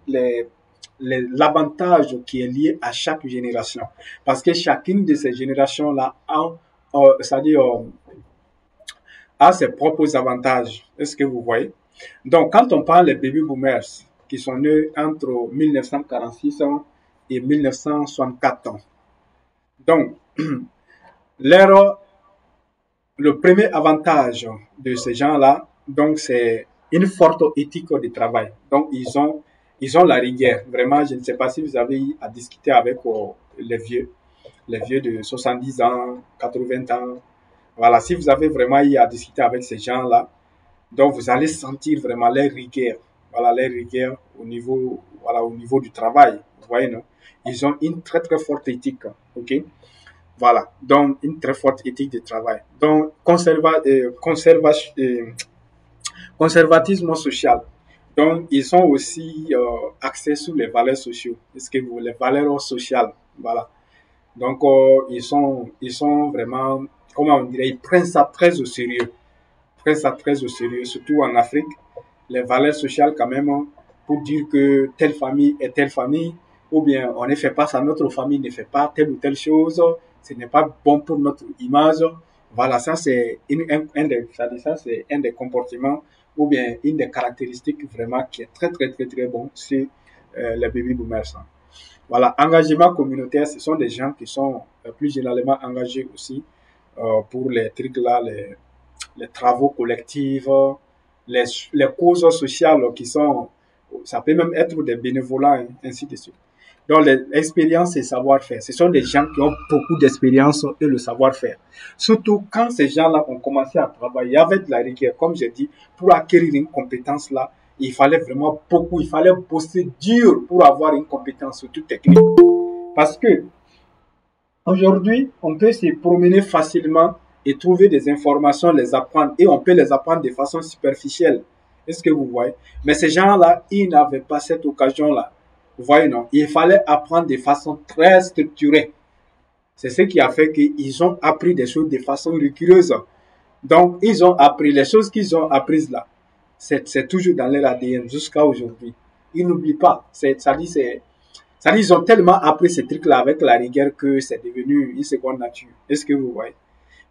Speaker 1: l'avantage qui est lié à chaque génération. Parce que chacune de ces générations-là a ses propres avantages. Est-ce que vous voyez? Donc, quand on parle des baby boomers qui sont nés entre 1946 et 1964 ans, donc, le premier avantage de ces gens-là, donc, c'est une forte éthique de travail. Donc, ils ont la rigueur. Vraiment, je ne sais pas si vous avez à discuter avec les vieux de 70 ans, 80 ans. Voilà, si vous avez vraiment eu à discuter avec ces gens-là, donc vous allez sentir vraiment leur rigueur. Voilà, leur rigueur au niveau du travail. Vous voyez, non? Ils ont une très, très forte éthique. OK? Voilà. Donc, une très forte éthique de travail. Donc, conservatisme social. Donc, ils sont aussi axés sur les valeurs sociales. Est-ce que les valeurs sociales? Voilà. Donc, ils sont vraiment, comment on dirait, ils prennent ça très au sérieux. Prennent ça très au sérieux, surtout en Afrique. Les valeurs sociales, quand même, pour dire que telle famille est telle famille, ou bien on ne fait pas ça, notre famille ne fait pas telle ou telle chose, ce n'est pas bon pour notre image. Voilà, ça c'est un des comportements ou bien une des caractéristiques vraiment qui est très très très très bon chez les baby boomers. Voilà, engagement communautaire, ce sont des gens qui sont plus généralement engagés aussi pour les trucs là, les travaux collectifs, les causes sociales qui sont, ça peut même être des bénévolats, hein, ainsi de suite. Donc, l'expérience et savoir-faire, ce sont des gens qui ont beaucoup d'expérience et le savoir-faire. Surtout quand ces gens-là ont commencé à travailler avec de la rigueur, comme j'ai dit, pour acquérir une compétence là, il fallait vraiment beaucoup, il fallait bosser dur pour avoir une compétence surtout technique. Parce que aujourd'hui, on peut se promener facilement et trouver des informations, les apprendre, et on peut les apprendre de façon superficielle. Est-ce que vous voyez? Mais ces gens-là, ils n'avaient pas cette occasion-là. Vous voyez, non? Il fallait apprendre de façon très structurée. C'est ce qui a fait qu'ils ont appris des choses de façon rigoureuse. Donc, ils ont appris les choses qu'ils ont apprises là. C'est toujours dans leur ADN jusqu'à aujourd'hui. Ils n'oublient pas. Ça dit, ils ont tellement appris ces trucs-là avec la rigueur que c'est devenu une seconde nature. Est-ce que vous voyez?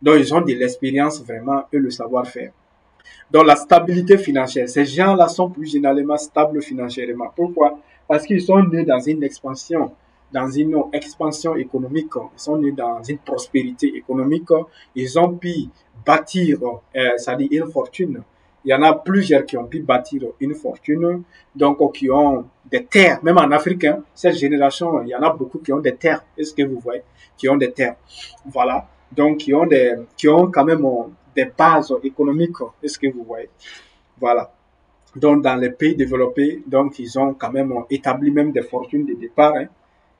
Speaker 1: Donc, ils ont de l'expérience vraiment et le savoir-faire. Donc, la stabilité financière. Ces gens-là sont plus généralement stables financièrement. Pourquoi? Parce qu'ils sont nés dans une expansion économique. Ils sont nés dans une prospérité économique. Ils ont pu bâtir, c'est-à-dire une fortune. Il y en a plusieurs qui ont pu bâtir une fortune, donc qui ont des terres. Même en Afrique, hein, cette génération, il y en a beaucoup qui ont des terres. Est-ce que vous voyez? Qui ont des terres. Voilà. Donc, qui ont quand même des bases économiques. Est-ce que vous voyez? Voilà. Donc, dans les pays développés, donc, ils ont quand même établi même des fortunes de départ, hein,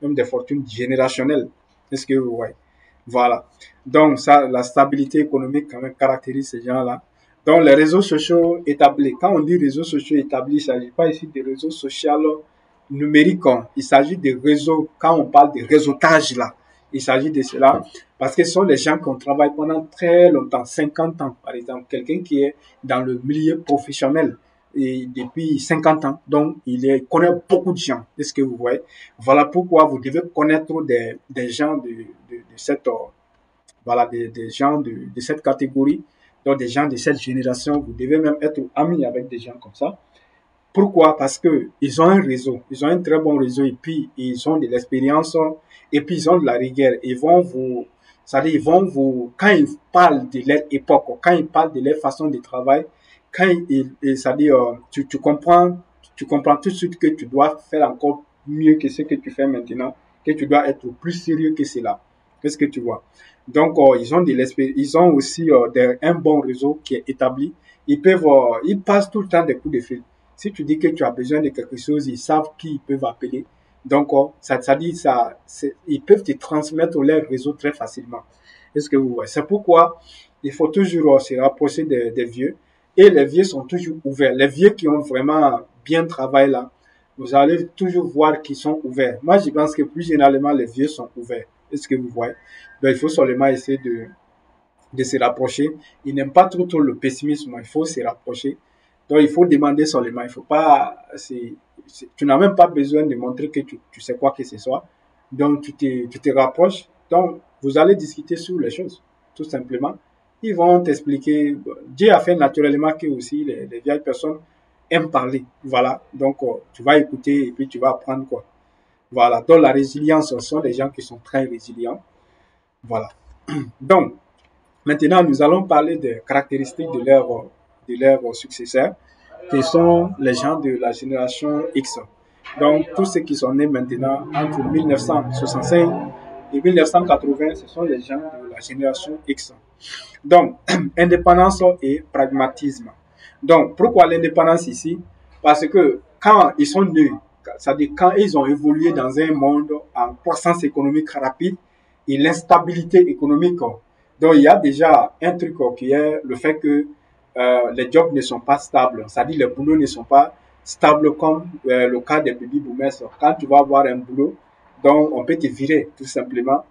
Speaker 1: même des fortunes générationnelles. Est-ce que vous voyez? Voilà. Donc, ça, la stabilité économique quand même caractérise ces gens-là. Donc, les réseaux sociaux établis. Quand on dit réseaux sociaux établis, il ne s'agit pas ici de réseaux sociaux numériques. Il s'agit de réseaux, quand on parle de réseautage là, il s'agit de cela. Parce que ce sont les gens qui ont travaillé pendant très longtemps, 50 ans par exemple. Quelqu'un qui est dans le milieu professionnel et depuis 50 ans. Donc, connaît beaucoup de gens. Est-ce que vous voyez? Voilà pourquoi vous devez connaître des gens de cette, voilà, des gens de cette catégorie. Donc, des gens de cette génération. Vous devez même être amis avec des gens comme ça. Pourquoi? Parce que ils ont un réseau. Ils ont un très bon réseau et puis ils ont de l'expérience et puis ils ont de la rigueur. C'est-à-dire, quand ils parlent de leur époque, quand ils parlent de leur façon de travail, c'est-à-dire, tu comprends tout de suite que tu dois faire encore mieux que ce que tu fais maintenant, que tu dois être plus sérieux que cela. Qu'est-ce que tu vois? Donc, ils ont aussi un bon réseau qui est établi. Ils passent tout le temps des coups de fil. Si tu dis que tu as besoin de quelque chose, ils savent qui ils peuvent appeler. Donc, ils peuvent te transmettre leur réseau très facilement. Est-ce que vous voyez? C'est pourquoi il faut toujours se rapprocher des vieux. Et les vieux sont toujours ouverts. Les vieux qui ont vraiment bien travaillé là, vous allez toujours voir qu'ils sont ouverts. Moi, je pense que plus généralement, les vieux sont ouverts. Est-ce que vous voyez? Donc, il faut seulement essayer de se rapprocher. Ils n'aiment pas trop le pessimisme. Il faut se rapprocher. Donc, il faut demander seulement. Il faut pas, tu n'as même pas besoin de montrer que tu sais quoi que ce soit. Donc, tu te rapproches. Donc, vous allez discuter sur les choses, tout simplement. Ils vont t'expliquer. Dieu a fait naturellement que aussi les vieilles personnes aiment parler. Voilà. Donc, tu vas écouter et puis tu vas apprendre quoi. Voilà. Donc, la résilience, ce sont des gens qui sont très résilients. Voilà. Donc, maintenant, nous allons parler des caractéristiques de leurs successeurs, qui sont les gens de la génération X. Donc, tous ceux qui sont nés maintenant entre 1965 et 1980, ce sont les gens de la génération X. Donc, indépendance et pragmatisme. Donc, pourquoi l'indépendance ici? Parce que quand ils sont nés, c'est-à-dire quand ils ont évolué dans un monde en croissance économique rapide et l'instabilité économique, donc il y a déjà un truc qui est le fait que les jobs ne sont pas stables, c'est-à-dire les boulots ne sont pas stables comme le cas des baby boomers. Quand tu vas avoir un boulot, donc on peut te virer tout simplement.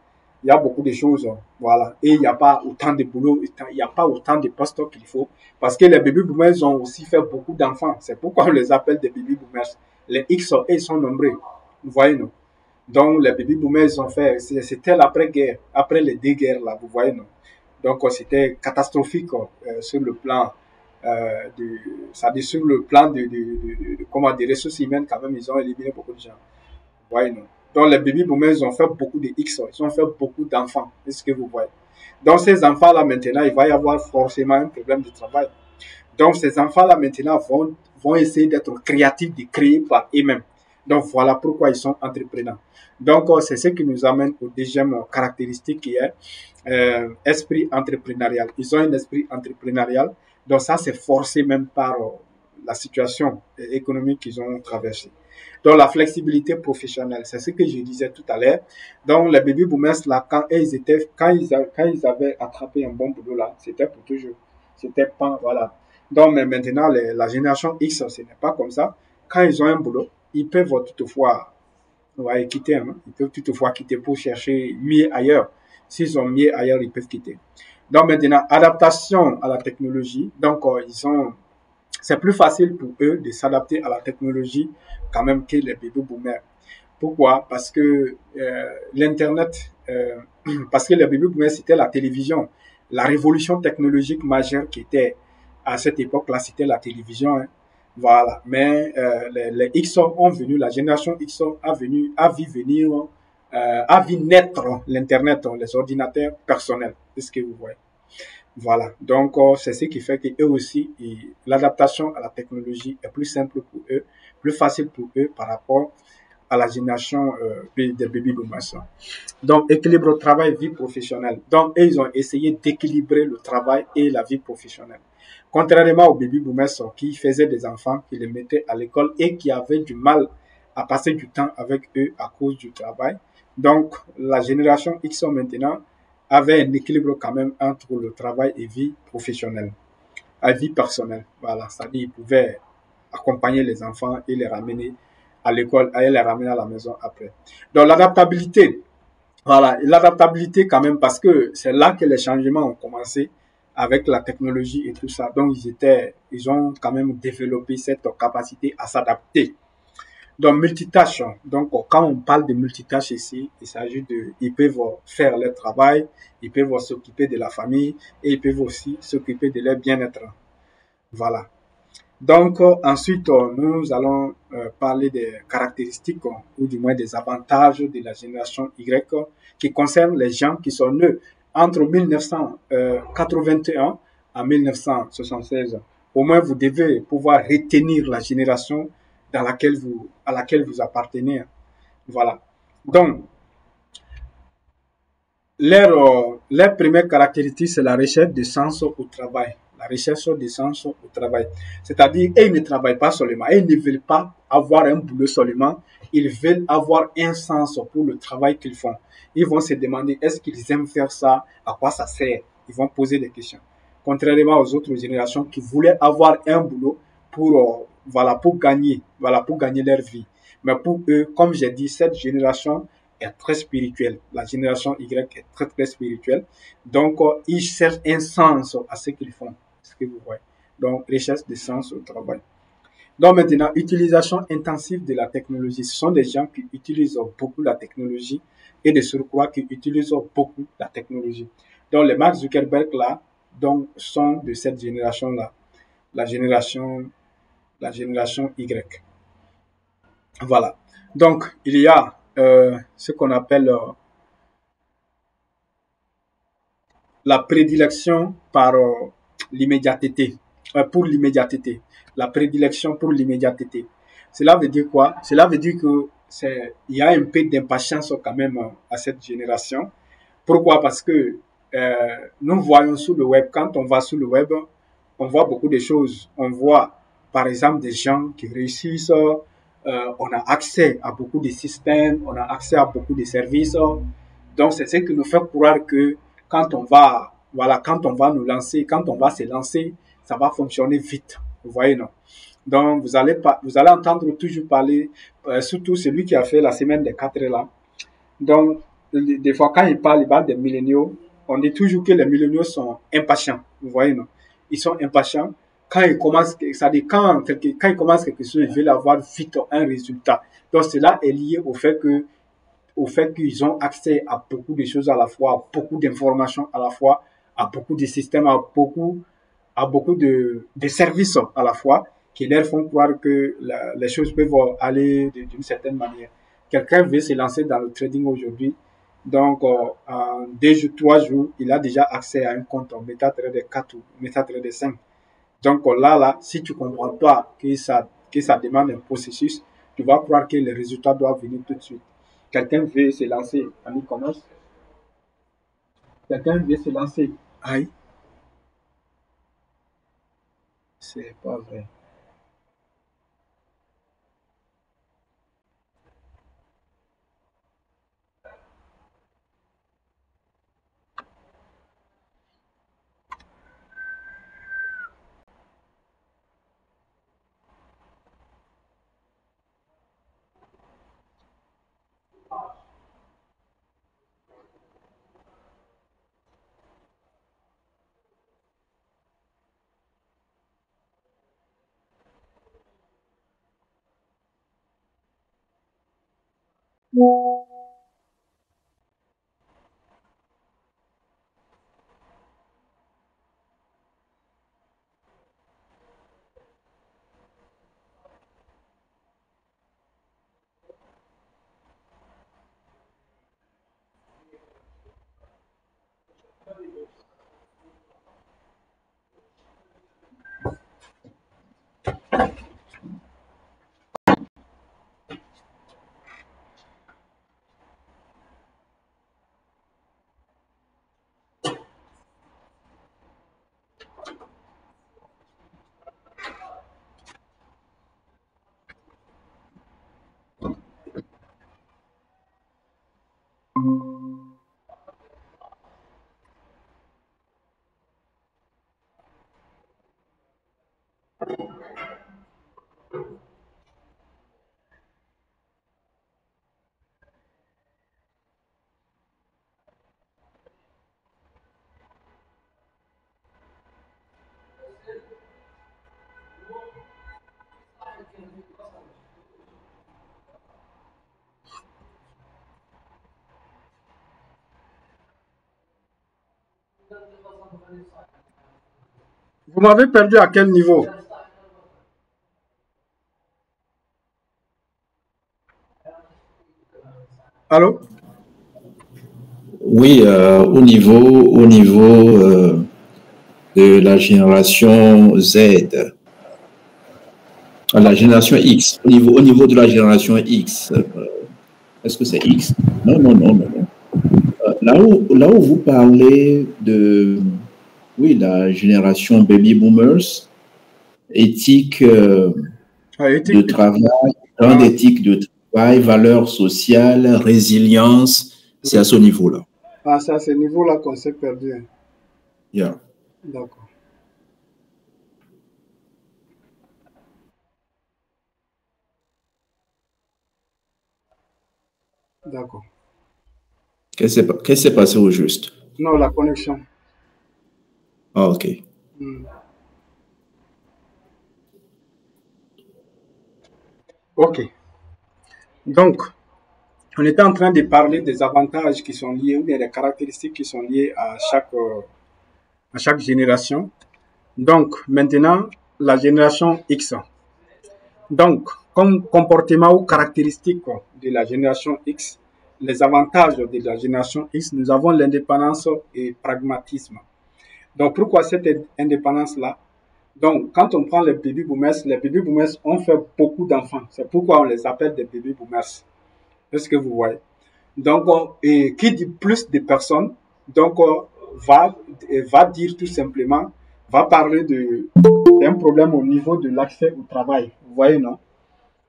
Speaker 1: Il y a beaucoup de choses, voilà. Et il n'y a pas autant de boulot, il n'y a pas autant de postes qu'il faut. Parce que les baby boomers ont aussi fait beaucoup d'enfants. C'est pourquoi on les appelle des baby boomers. Les X, ils sont nombreux. Vous voyez, non? Donc, les baby boomers, ils ont fait, c'était l'après-guerre, après les deux guerres, là, vous voyez, non? Donc, c'était catastrophique sur le plan, c'est-à-dire sur le plan comment, des ressources humaines, quand même, ils ont éliminé beaucoup de gens. Vous voyez, non? Donc, les baby boomers, ils ont fait beaucoup de X, ils ont fait beaucoup d'enfants. C'est ce que vous voyez. Donc, ces enfants-là, maintenant, il va y avoir forcément un problème de travail. Donc, ces enfants-là, maintenant, vont essayer d'être créatifs, de créer par eux-mêmes. Donc, voilà pourquoi ils sont entrepreneurs. Donc, c'est ce qui nous amène au deuxième caractéristique qui est esprit entrepreneurial. Ils ont un esprit entrepreneurial. Donc, ça, c'est forcé même par la situation économique qu'ils ont traversée. Donc, la flexibilité professionnelle, c'est ce que je disais tout à l'heure. Donc, les baby boomers, là, quand ils avaient attrapé un bon boulot, là, c'était pour toujours. C'était pas, voilà. Donc, mais maintenant, la génération X, ce n'est pas comme ça. Quand ils ont un boulot, ils peuvent toutefois quitter. Hein. Ils peuvent toutefois quitter pour chercher mieux ailleurs. S'ils ont mieux ailleurs, ils peuvent quitter. Donc maintenant, adaptation à la technologie. Donc, c'est plus facile pour eux de s'adapter à la technologie quand même que les baby boomers. Pourquoi? Parce que l'Internet, parce que les baby boomers, c'était la télévision. La révolution technologique majeure qui était à cette époque-là, c'était la télévision. Hein. Voilà. Mais les X ont venu, la génération X a vu venir, a vu naître l'Internet, les ordinateurs personnels. C'est ce que vous voyez. Voilà. Donc, c'est ce qui fait qu'eux aussi, l'adaptation à la technologie est plus simple pour eux, plus facile pour eux par rapport à la génération des baby boomers. Donc, équilibre travail-vie professionnelle. Donc, ils ont essayé d'équilibrer le travail et la vie professionnelle. Contrairement aux baby boomers qui faisaient des enfants, qui les mettaient à l'école et qui avaient du mal à passer du temps avec eux à cause du travail. Donc, la génération X maintenant avait un équilibre quand même entre le travail et vie professionnelle, à vie personnelle. Voilà, c'est-à-dire ils pouvaient accompagner les enfants et les ramener à l'école et les ramener à la maison après. Donc, l'adaptabilité, voilà, l'adaptabilité quand même parce que c'est là que les changements ont commencé avec la technologie et tout ça. Donc, ils ont quand même développé cette capacité à s'adapter. Donc, multitâche. Donc, quand on parle de multitâche ici, il s'agit ils peuvent faire leur travail, ils peuvent s'occuper de la famille et ils peuvent aussi s'occuper de leur bien-être. Voilà. Donc, ensuite, nous allons parler des caractéristiques ou du moins des avantages de la génération Y qui concernent les gens qui sont nés entre 1981 à 1976. Au moins, vous devez pouvoir retenir la génération à laquelle vous appartenez. Voilà. Donc, leur première caractéristique, c'est la recherche de sens au travail. La recherche de sens au travail. C'est-à-dire, ils ne travaillent pas seulement. Ils ne veulent pas avoir un boulot seulement. Ils veulent avoir un sens pour le travail qu'ils font. Ils vont se demander, est-ce qu'ils aiment faire ça? À quoi ça sert? Ils vont poser des questions. Contrairement aux autres générations qui voulaient avoir un boulot pour gagner leur vie. Mais pour eux, comme j'ai dit, cette génération est très spirituelle. La génération Y est très, très spirituelle. Donc, ils cherchent un sens à ce qu'ils font. Ce que vous voyez. Donc, recherche de sens au travail. Donc, maintenant, utilisation intensive de la technologie. Ce sont des gens qui utilisent beaucoup la technologie et de surcroît qui utilisent beaucoup la technologie. Donc, les Mark Zuckerberg, là, donc, sont de cette génération-là. La génération Y. Voilà. Donc, il y a ce qu'on appelle la prédilection par l'immédiateté, pour l'immédiateté, la prédilection pour l'immédiateté. Cela veut dire quoi? Cela veut dire que il y a un peu d'impatience quand même à cette génération. Pourquoi? Parce que nous voyons sur le web, quand on va sur le web, on voit beaucoup de choses. On voit, par exemple, des gens qui réussissent. On a accès à beaucoup de systèmes, on a accès à beaucoup de services. Donc, c'est ce qui nous fait croire que quand on va nous lancer, quand on va se lancer, ça va fonctionner vite. Vous voyez, non? Donc, vous allez entendre toujours parler, surtout celui qui a fait la semaine des 4 heures là. Donc, des fois, quand il parle des milléniaux, on dit toujours que les milléniaux sont impatients. Vous voyez, non? Ils sont impatients. Quand ils commencent, ça dit quand ils commencent quelque chose, ils veulent avoir vite un résultat. Donc, cela est lié au fait qu'ils ont accès à beaucoup de choses à la fois, à beaucoup d'informations à la fois, à beaucoup de systèmes, à beaucoup de services à la fois, qui leur font croire que les choses peuvent aller d'une certaine manière. Quelqu'un veut se lancer dans le trading aujourd'hui, donc en 2 jours, 3 jours, il a déjà accès à un compte en MetaTrader 4 ou MetaTrader 5. Donc là, si tu ne comprends pas que ça demande un processus, tu vas croire que les résultats doivent venir tout de suite. Quelqu'un veut se lancer en e-commerce, quelqu'un veut se lancer. Aïe, c'est pas vrai. Vous m'avez perdu à quel niveau? Allô?
Speaker 2: Oui, au niveau de la génération Z, la génération X, au niveau de la génération X, est-ce que c'est X? Non, non, non, non, non. Là où vous parlez de, oui, la génération baby boomers, éthique de
Speaker 1: Éthique.
Speaker 2: travail, grande éthique de travail, valeurs sociales, résilience, c'est à ce niveau-là.
Speaker 1: C'est à ce niveau-là qu'on s'est perdu. Hein.
Speaker 2: Yeah.
Speaker 1: D'accord. D'accord.
Speaker 2: Qu'est-ce qui s'est passé au juste?
Speaker 1: Non, la connexion.
Speaker 2: Ah, ok.
Speaker 1: Ok. Donc, on était en train de parler des avantages qui sont liés ou bien des caractéristiques qui sont liées à chaque génération. Donc, maintenant, la génération X. Donc, comme comportement ou caractéristique de la génération X, les avantages de la génération X, nous avons l'indépendance et pragmatisme. Donc, pourquoi cette indépendance-là? Donc, quand on prend les baby boomers ont fait beaucoup d'enfants. C'est pourquoi on les appelle des baby boomers. Est-ce que vous voyez? Donc, et qui dit plus de personnes, donc va dire tout simplement, va parler d'un problème au niveau de l'accès au travail. Vous voyez, non?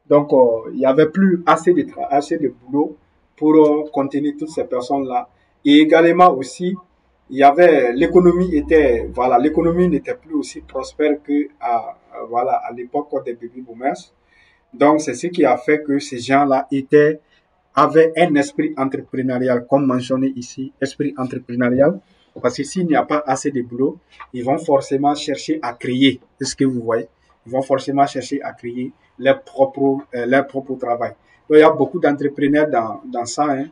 Speaker 1: Donc, il n'y avait plus assez de boulot pour contenir toutes ces personnes-là. Et également aussi, il y avait l'économie n'était plus aussi prospère que à l'époque des baby boomers. Donc, c'est ce qui a fait que ces gens-là avaient un esprit entrepreneurial, comme mentionné ici, esprit entrepreneurial. Parce que s'il n'y a pas assez de boulot, ils vont forcément chercher à créer. Est-ce que vous voyez? Ils vont forcément chercher à créer leur propre travail. Donc, il y a beaucoup d'entrepreneurs dans ça, hein,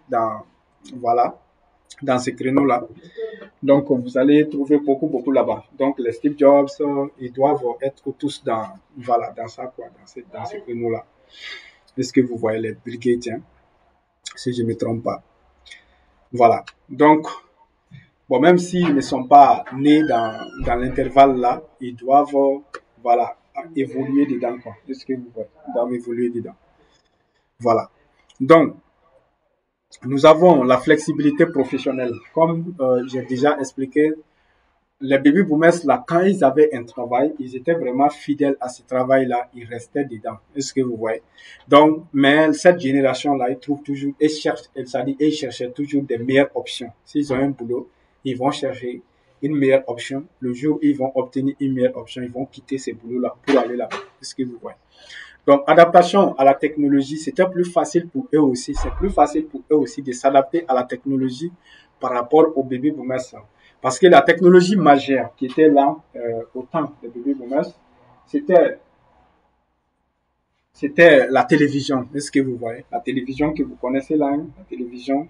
Speaker 1: dans ces créneaux-là. Donc, vous allez trouver beaucoup là-bas. Donc, les Steve Jobs, ils doivent être tous dans ça, quoi, dans ces créneaux-là. Est-ce que vous voyez les Bill Gates, hein, si je ne me trompe pas? Voilà. Donc, bon, même s'ils ne sont pas nés dans l'intervalle là, ils doivent, évoluer dedans, quoi. Est-ce que vous voyez? Ils doivent évoluer dedans. Voilà. Donc, nous avons la flexibilité professionnelle. Comme j'ai déjà expliqué, les baby boomers, là, quand ils avaient un travail, ils étaient vraiment fidèles à ce travail-là, ils restaient dedans. Est-ce que vous voyez? Donc, mais cette génération-là, ils trouvent toujours, ils cherchaient toujours des meilleures options. S'ils ont un boulot, ils vont chercher une meilleure option. Le jour où ils vont obtenir une meilleure option, ils vont quitter ces boulots-là pour aller là-bas. Est-ce que vous voyez? Donc, adaptation à la technologie, c'était plus facile pour eux aussi. C'est plus facile pour eux aussi de s'adapter à la technologie par rapport aux baby boomers. Parce que la technologie majeure qui était là au temps des baby boomers, c'était c'était la télévision. Est-ce que vous voyez? La télévision que vous connaissez là, hein, la télévision.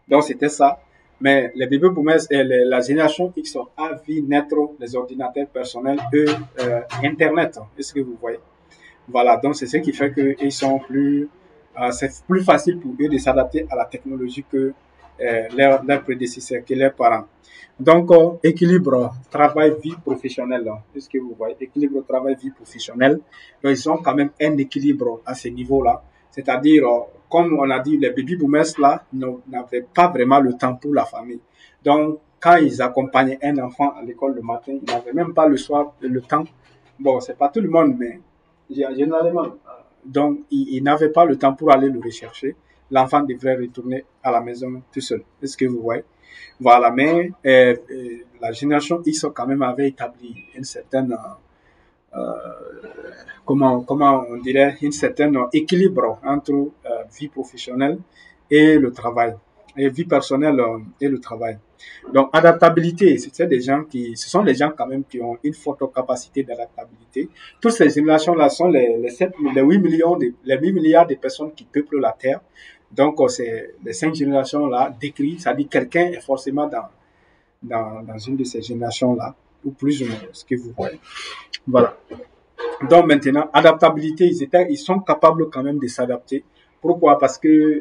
Speaker 1: Donc, c'était ça. Mais les baby boomers et la génération X a vu naître les ordinateurs personnels et Internet. Est-ce que vous voyez? Voilà. Donc, c'est ce qui fait qu'ils sont plus, c'est plus facile pour eux de s'adapter à la technologie que leurs prédécesseurs, que leurs parents. Donc, équilibre travail-vie professionnelle. Est-ce que vous voyez? Équilibre travail-vie professionnelle. Donc, ils ont quand même un équilibre à ce niveau-là. C'est-à-dire, comme on a dit, les baby boomers là n'avaient pas vraiment le temps pour la famille. Donc, quand ils accompagnaient un enfant à l'école le matin, ils n'avaient même pas le soir le temps. Bon, c'est pas tout le monde, mais généralement. Donc, ils n'avaient pas le temps pour aller le rechercher. L'enfant devrait retourner à la maison tout seul. Est-ce que vous voyez? Voilà, mais la génération X quand même avait établi une certaine comment on dirait, une certaine équilibre entre vie professionnelle et le travail, et vie personnelle et le travail. Donc, adaptabilité, ce sont des gens quand même qui ont une forte capacité d'adaptabilité. Toutes ces générations-là sont les 8 millions les 8 milliards de personnes qui peuplent la Terre. Donc, c'est les 5 générations-là décrites, ça dit quelqu'un est forcément dans une de ces générations-là, ou plus ou moins, ce que vous voyez. Voilà. Donc maintenant, adaptabilité, ils sont capables quand même de s'adapter. Pourquoi? Parce que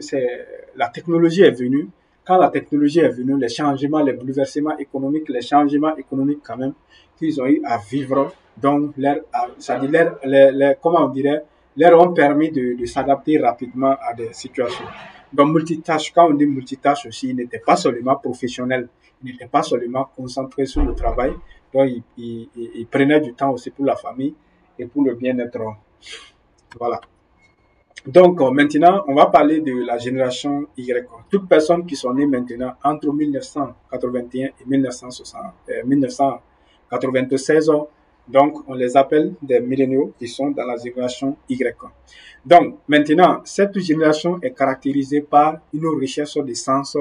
Speaker 1: la technologie est venue. Quand la technologie est venue, les changements, les bouleversements économiques, les changements économiques quand même qu'ils ont eu à vivre, donc comment on dirait, leur ont permis de s'adapter rapidement à des situations. Donc multitâche, quand on dit multitâche aussi, il n'était pas seulement professionnel, il n'était pas seulement concentré sur le travail, donc il prenait du temps aussi pour la famille et pour le bien-être. Voilà. Donc, maintenant, on va parler de la génération Y. Toutes personnes qui sont nées maintenant entre 1981 et 1996, donc on les appelle des milléniaux qui sont dans la génération Y. Donc, maintenant, cette génération est caractérisée par une recherche de sens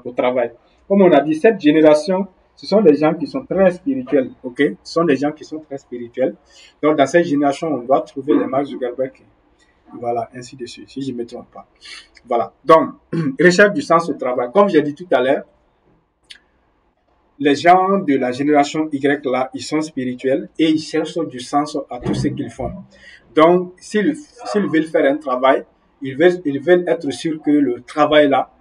Speaker 1: au travail. Comme on a dit, cette génération, ce sont des gens qui sont très spirituels, ok? Ce sont des gens qui sont très spirituels. Donc, dans cette génération, on doit trouver les Mark Zuckerberg. Voilà, ainsi de suite, si je ne me trompe pas. Voilà. Donc, recherche du sens au travail. Comme j'ai dit tout à l'heure, les gens de la génération Y, là, ils sont spirituels et ils cherchent du sens à tout ce qu'ils font. Donc, s'ils veulent faire un travail, ils veulent être sûrs que le travail là,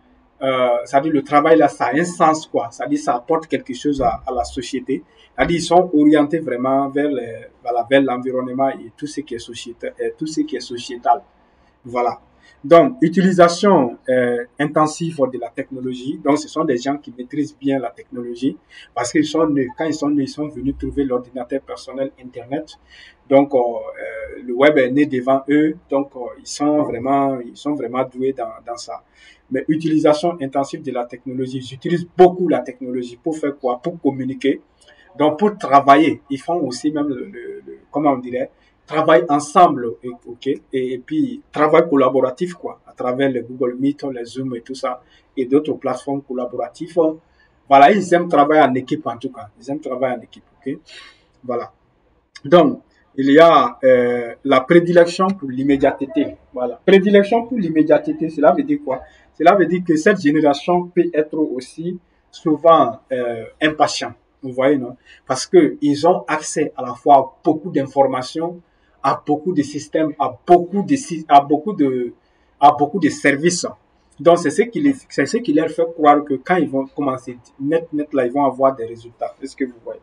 Speaker 1: c'est-à-dire le travail là, ça a un sens, quoi. C'est-à-dire ça apporte quelque chose à la société. C'est-à-dire ils sont orientés vraiment vers l'environnement et tout ce qui est sociétal. Voilà. Donc, utilisation intensive de la technologie. Donc, ce sont des gens qui maîtrisent bien la technologie parce qu'ils sont nés, quand ils sont nés, ils sont venus trouver l'ordinateur personnel Internet. Donc, le web est né devant eux. Donc, ils sont vraiment doués dans ça. Mais utilisation intensive de la technologie. Ils utilisent beaucoup la technologie pour faire quoi? Pour communiquer. Donc, pour travailler. Ils font aussi même comment on dirait? Travail ensemble, ok, et puis travail collaboratif, quoi, à travers les Google Meet, les Zoom et tout ça, et d'autres plateformes collaboratives. Voilà, ils aiment travailler en équipe en tout cas. Ils aiment travailler en équipe, ok. Voilà. Donc, il y a la prédilection pour l'immédiateté. Voilà. Prédilection pour l'immédiateté, cela veut dire quoi? Cela veut dire que cette génération peut être aussi souvent impatient. Vous voyez, non? Parce que ils ont accès à la fois à beaucoup d'informations, à beaucoup de systèmes, à beaucoup de services. Donc, c'est ce qui leur fait croire que quand ils vont commencer net là, ils vont avoir des résultats. Est-ce que vous voyez?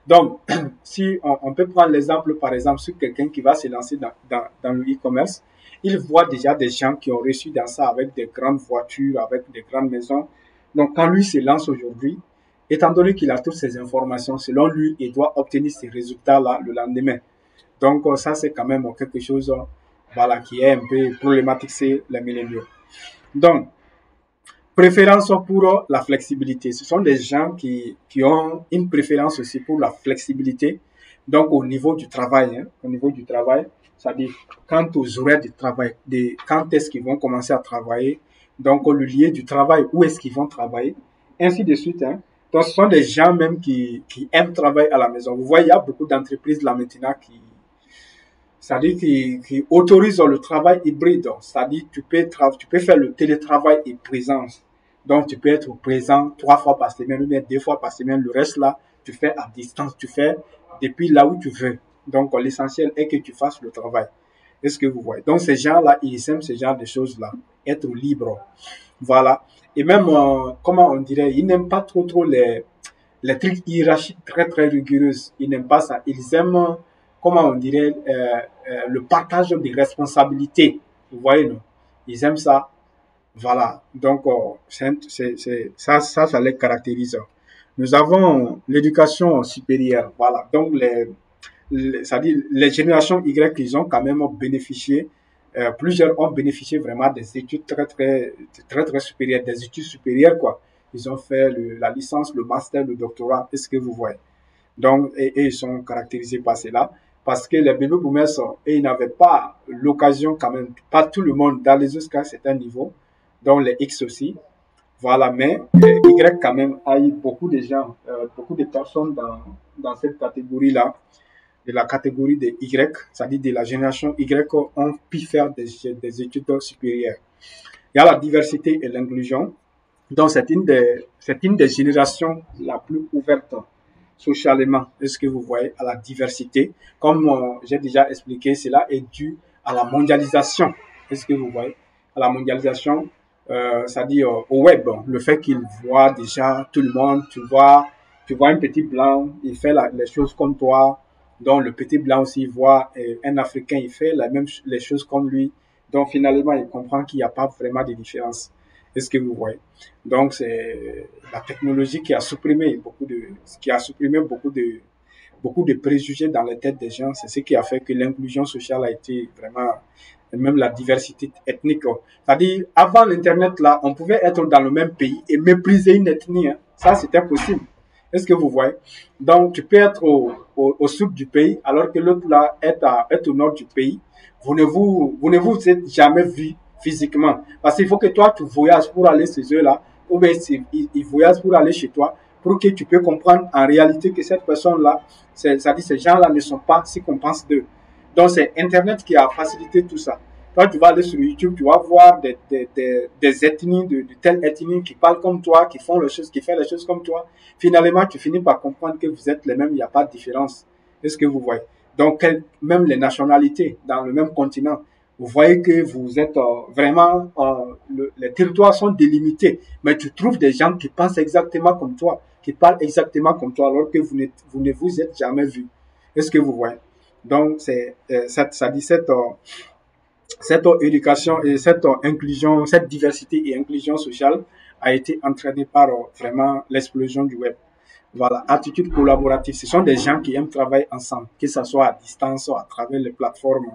Speaker 1: Donc, si on peut prendre l'exemple, par exemple, sur quelqu'un qui va se lancer dans le e-commerce, il voit déjà des gens qui ont réussi dans ça avec des grandes voitures, avec des grandes maisons. Donc, quand lui se lance aujourd'hui, étant donné qu'il a toutes ces informations, selon lui, il doit obtenir ces résultats-là le lendemain. Donc, ça, c'est quand même quelque chose voilà, qui est un peu problématique, c'est les milléniaux. Donc, préférence pour la flexibilité. Ce sont des gens qui ont une préférence aussi pour la flexibilité. Donc, au niveau du travail, au niveau du travail, c'est-à-dire quant aux horaires du travail, quand est-ce qu'ils vont commencer à travailler, donc le lieu du travail, où est-ce qu'ils vont travailler, ainsi de suite. Donc, ce sont des gens même qui aiment travailler à la maison. Vous voyez, il y a beaucoup d'entreprises là maintenant c'est-à-dire qui autorise le travail hybride. C'est-à-dire tu peux faire le télétravail et présence. Donc, tu peux être présent 3 fois par semaine ou bien 2 fois par semaine. Le reste là, tu fais à distance, tu fais depuis là où tu veux. Donc, l'essentiel est que tu fasses le travail. Est-ce que vous voyez? Donc, ces gens-là, ils aiment ce genre de choses-là. Être libre. Voilà. Et même, comment on dirait, ils n'aiment pas trop les trucs hiérarchiques très, très rigoureux. Ils n'aiment pas ça. Ils aiment, comment on dirait, le partage des responsabilités. Vous voyez, non? Ils aiment ça. Voilà. Donc, ça les caractérise. Nous avons l'éducation supérieure. Voilà. Donc, c'est-à-dire les générations Y, ils ont quand même bénéficié, plusieurs ont bénéficié vraiment des études très supérieures, des études supérieures, quoi. Ils ont fait la licence, le master, le doctorat. Est-ce que vous voyez? Donc, et ils sont caractérisés par cela. Parce que les baby boomers, ils n'avaient pas l'occasion quand même, pas tout le monde d'aller jusqu'à un certain niveau, donc les X aussi. Voilà, mais Y quand même a eu beaucoup de gens, beaucoup de personnes dans cette catégorie-là, de la catégorie des Y, c'est-à-dire de la génération Y, ont pu faire des études supérieures. Il y a la diversité et l'inclusion. Donc, c'est une des générations la plus ouverte socialement. Est-ce que vous voyez à la diversité? Comme j'ai déjà expliqué, cela est dû à la mondialisation. Est-ce que vous voyez? À la mondialisation, c'est-à-dire au web, le fait qu'il voit déjà tout le monde, tu vois un petit blanc, il fait les choses comme toi. Donc, le petit blanc aussi voit un Africain, il fait les choses comme lui. Donc, finalement, il comprend qu'il n'y a pas vraiment de différence. Est-ce que vous voyez? Donc, c'est la technologie qui a supprimé beaucoup de préjugés dans les têtes des gens. C'est ce qui a fait que l'inclusion sociale a été vraiment, même la diversité ethnique. C'est-à-dire, avant l'Internet, là, on pouvait être dans le même pays et mépriser une ethnie. Hein. Ça, c'était possible. Est-ce que vous voyez? Donc, tu peux être au sud du pays, alors que l'autre là est au nord du pays. Vous ne vous êtes jamais vu physiquement. Parce qu'il faut que toi, tu voyages pour aller chez eux là, ou bien ils voyagent pour aller chez toi, pour que tu peux comprendre en réalité que cette personne-là, c'est-à-dire ces gens-là ne sont pas ce qu'on pense d'eux. Donc, c'est Internet qui a facilité tout ça. Quand tu vas aller sur YouTube, tu vas voir des ethnies, de telles ethnies qui parlent comme toi, qui font les choses comme toi. Finalement, tu finis par comprendre que vous êtes les mêmes, il n'y a pas de différence. Est-ce que vous voyez? Donc, même les nationalités dans le même continent, vous voyez que vous êtes vraiment, les territoires sont délimités, mais tu trouves des gens qui pensent exactement comme toi, qui parlent exactement comme toi, alors que vous ne vous êtes jamais vus. Est-ce que vous voyez? Donc, ça dit cette éducation et cette inclusion, cette diversité et inclusion sociale a été entraînée par vraiment l'explosion du web. Voilà, attitude collaborative. Ce sont des gens qui aiment travailler ensemble, que ce soit à distance ou à travers les plateformes,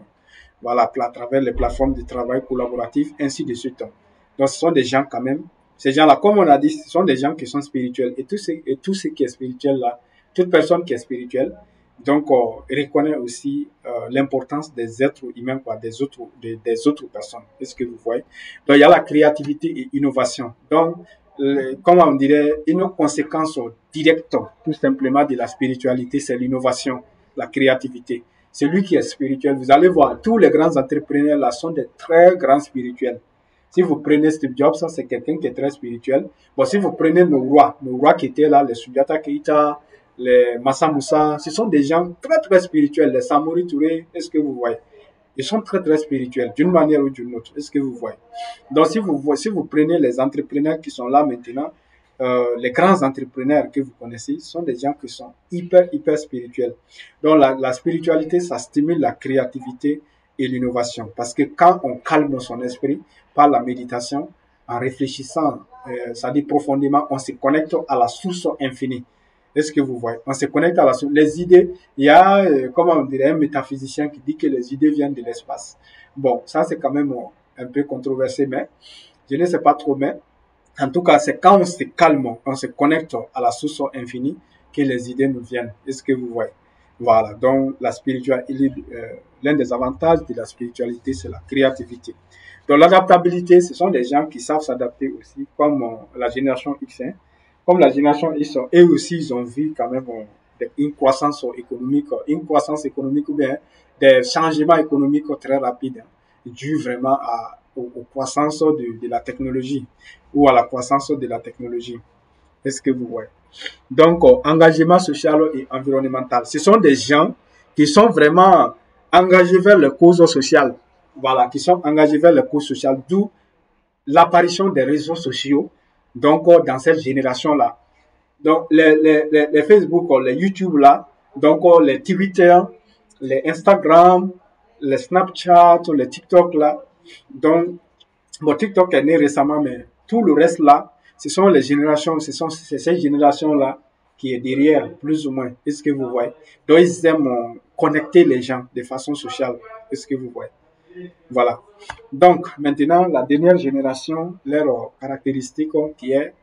Speaker 1: voilà, à travers les plateformes de travail collaboratif, ainsi de suite. Donc, ce sont des gens quand même, ces gens-là, comme on a dit, ce sont des gens qui sont spirituels. Et tout ce qui est spirituel là, toute personne qui est spirituelle, donc, reconnaît aussi l'importance des êtres humains, quoi, des autres personnes. Est-ce que vous voyez? Donc, il y a la créativité et innovation. Donc, comment on dirait, une conséquence directe, tout simplement, de la spiritualité, c'est l'innovation, la créativité. Celui qui est spirituel, vous allez voir, tous les grands entrepreneurs là sont des très grands spirituels. Si vous prenez Steve Jobs, ça c'est quelqu'un qui est très spirituel. Bon, si vous prenez nos rois qui étaient là, les Sundiata Keita, les Massa Moussa, ce sont des gens très très spirituels. Les Samori Touré, est-ce que vous voyez? Ils sont très très spirituels, d'une manière ou d'une autre. Est-ce que vous voyez? Donc si vous prenez les entrepreneurs qui sont là maintenant, les grands entrepreneurs que vous connaissez, sont des gens qui sont hyper spirituels. Donc la spiritualité, ça stimule la créativité et l'innovation. Parce que quand on calme son esprit par la méditation, en réfléchissant, ça dit profondément, on se connecte à la source infinie. Est-ce que vous voyez? On se connecte à la source. Les idées, il y a, comment on dirait, un métaphysicien qui dit que les idées viennent de l'espace. Bon, ça c'est quand même un peu controversé, mais je ne sais pas trop, mais en tout cas, c'est quand on se calme, on se connecte à la source infinie que les idées nous viennent. Est-ce que vous voyez? Voilà, donc la spiritualité, l'un des avantages de la spiritualité, c'est la créativité. Donc l'adaptabilité, ce sont des gens qui savent s'adapter aussi, comme la génération X. Comme la génération X, eux aussi, ils ont vu quand même une croissance économique ou bien des changements économiques très rapides, dû vraiment aux croissances de la technologie ou à la croissance de la technologie. Est-ce que vous voyez? Donc, engagement social et environnemental. Ce sont des gens qui sont vraiment engagés vers les causes sociales. Voilà, qui sont engagés vers les causes sociales, d'où l'apparition des réseaux sociaux, donc dans cette génération-là. Donc, les Facebook, les YouTube là, donc les Twitter, les Instagram, les Snapchat, les TikTok là. Donc, bon, TikTok est né récemment, mais tout le reste là, ce sont les générations, c'est cette génération-là qui est derrière, plus ou moins. Est-ce que vous voyez? Donc, ils aiment connecter les gens de façon sociale. Est-ce que vous voyez? Voilà. Donc, maintenant, la dernière génération, leur caractéristique qui est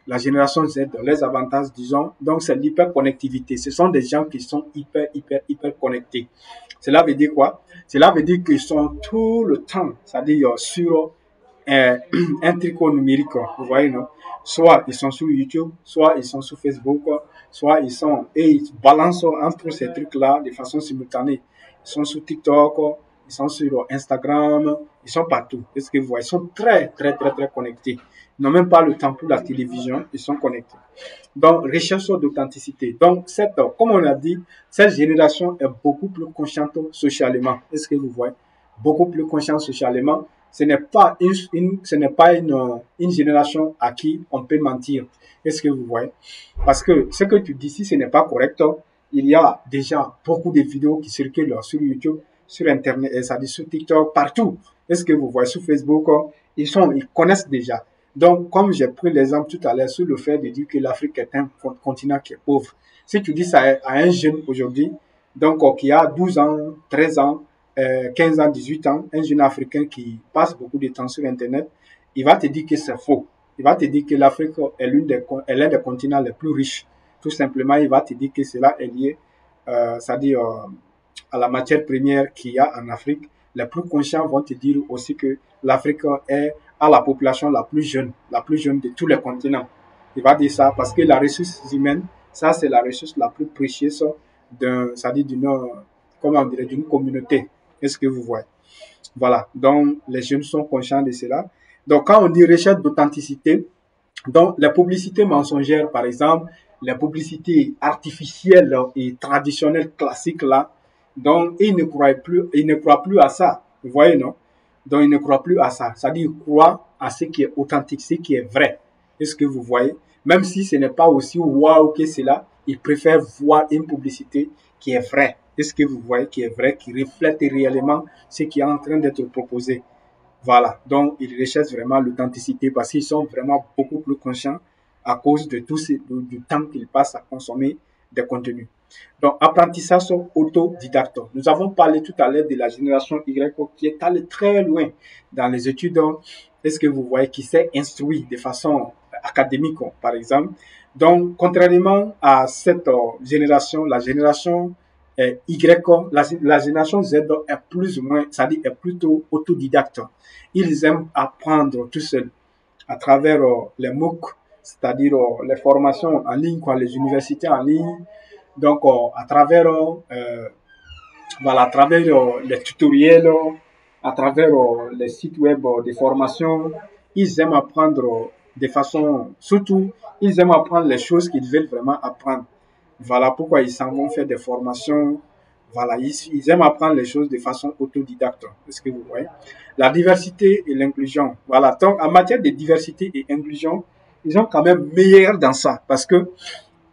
Speaker 1: la génération Z, les avantages, disons, donc c'est l'hyperconnectivité. Ce sont des gens qui sont hyper connectés. Cela veut dire quoi? Cela veut dire qu'ils sont tout le temps, c'est-à-dire sur un tricot numérique, vous voyez, non? Soit ils sont sur YouTube, soit ils sont sur Facebook, soit ils balancent entre ces trucs-là de façon simultanée. Ils sont sur TikTok, ils sont sur Instagram, ils sont partout. Est-ce que vous voyez? Ils sont très connectés. Ils n'ont même pas le temps pour la télévision, ils sont connectés. Donc, recherche d'authenticité. Donc, comme on a dit, cette génération est beaucoup plus consciente socialement. Est-ce que vous voyez? Beaucoup plus consciente socialement. Ce n'est pas une génération à qui on peut mentir. Est-ce que vous voyez? Parce que ce que tu dis, si ce n'est pas correct, il y a déjà beaucoup de vidéos qui circulent sur YouTube, sur Internet, c'est-à-dire sur TikTok, partout. Est-ce que vous voyez? Sur Facebook, ils connaissent déjà. Donc, comme j'ai pris l'exemple tout à l'heure sur le fait de dire que l'Afrique est un continent qui est pauvre. Si tu dis ça à un jeune aujourd'hui, donc qui a 12 ans, 13 ans, 15 ans, 18 ans, un jeune Africain qui passe beaucoup de temps sur Internet, il va te dire que c'est faux. Il va te dire que l'Afrique est l'un des continents les plus riches. Tout simplement, il va te dire que cela est lié, c'est-à-dire à la matière première qu'il y a en Afrique. Les plus conscients vont te dire aussi que l'Afrique a la population la plus jeune de tous les continents. Il va dire ça parce que la ressource humaine, ça c'est la ressource la plus précieuse c'est-à-dire d'une communauté. Est-ce que vous voyez? Voilà. Donc, les jeunes sont conscients de cela. Donc, quand on dit recherche d'authenticité, donc, les publicités mensongères, par exemple, les publicités artificielles et traditionnelles classiques là, donc, ils ne croient plus à ça. Vous voyez, non? Donc, ils ne croient plus à ça. C'est-à-dire, ils croient à ce qui est authentique, ce qui est vrai. Est-ce que vous voyez? Même si ce n'est pas aussi waouh que cela, ils préfèrent voir une publicité qui est vraie. Est-ce que vous voyez, qui est vrai, qui reflète réellement ce qui est en train d'être proposé? Voilà. Donc, ils recherchent vraiment l'authenticité parce qu'ils sont vraiment beaucoup plus conscients à cause de du temps qu'ils passent à consommer des contenus. Donc, apprentissage autodidacte. Nous avons parlé tout à l'heure de la génération Y qui est allée très loin dans les études. Est-ce que vous voyez, qui s'est instruit de façon académique, par exemple. Donc, contrairement à cette génération, la génération Y, la génération Z est plus ou moins, c'est-à-dire est plutôt autodidacte. Ils aiment apprendre tout seuls à travers les MOOC, c'est-à-dire les formations en ligne, les universités en ligne. Donc, à travers les tutoriels, à travers les sites web de formation, ils aiment apprendre de façon, surtout, ils aiment apprendre les choses qu'ils veulent vraiment apprendre. Voilà pourquoi ils s'en vont faire des formations. Voilà, ils aiment apprendre les choses de façon autodidacte. Est-ce que vous voyez? La diversité et l'inclusion. Voilà, donc en matière de diversité et inclusion, ils sont quand même meilleurs dans ça parce que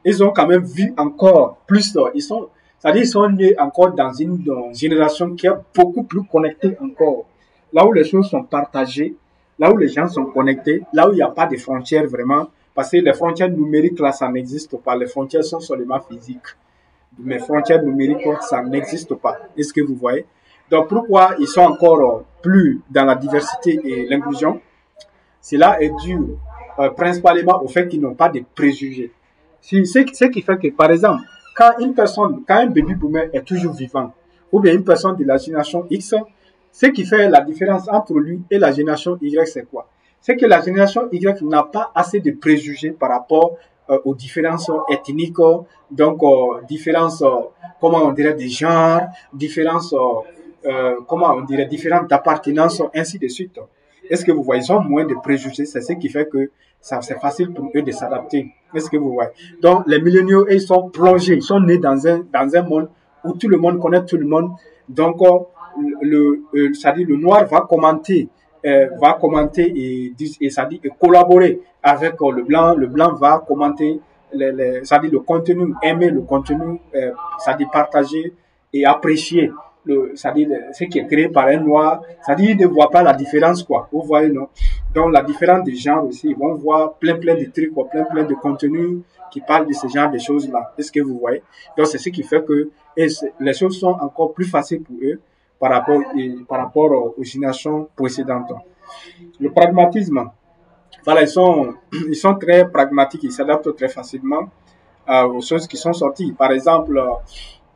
Speaker 1: ils ont quand même vu encore plus. C'est-à-dire ils sont nés encore dans une génération qui est beaucoup plus connectée encore. Là où les choses sont partagées, là où les gens sont connectés, là où il n'y a pas de frontières vraiment. Parce que les frontières numériques, là, ça n'existe pas. Les frontières sont seulement physiques. Mais frontières numériques, ça n'existe pas. Est-ce que vous voyez? Donc, pourquoi ils sont encore plus dans la diversité et l'inclusion? Cela est dû principalement au fait qu'ils n'ont pas de préjugés. Ce qui fait que, par exemple, quand un baby boomer est toujours vivant, ou bien une personne de la génération X, ce qui fait la différence entre lui et la génération Y, c'est quoi? C'est que la génération Y n'a pas assez de préjugés par rapport aux différences ethniques, donc différences, comment on dirait, des genres, différences, comment on dirait, différentes appartenances, ainsi de suite. Est-ce que vous voyez, ils ont moins de préjugés, c'est ce qui fait que c'est facile pour eux de s'adapter. Est-ce que vous voyez? Donc, les milléniaux, ils sont plongés, ils sont nés dans un monde où tout le monde connaît tout le monde. Donc, c'est-à-dire le noir va commenter et ça dit et collaborer avec le blanc va commenter ça dit le contenu, aimer le contenu, ça dit partager et apprécier ça dit ce qui est créé par un noir, ça dit il ne voit pas la différence quoi, vous voyez non? Donc la différence des genres aussi, ils vont voir plein de trucs, plein de contenus qui parlent de ce genre de choses là. Est-ce que vous voyez? Donc c'est ce qui fait que les choses sont encore plus faciles pour eux par rapport aux générations précédentes. Le pragmatisme, voilà, ils sont très pragmatiques, ils s'adaptent très facilement aux choses qui sont sorties. Par exemple,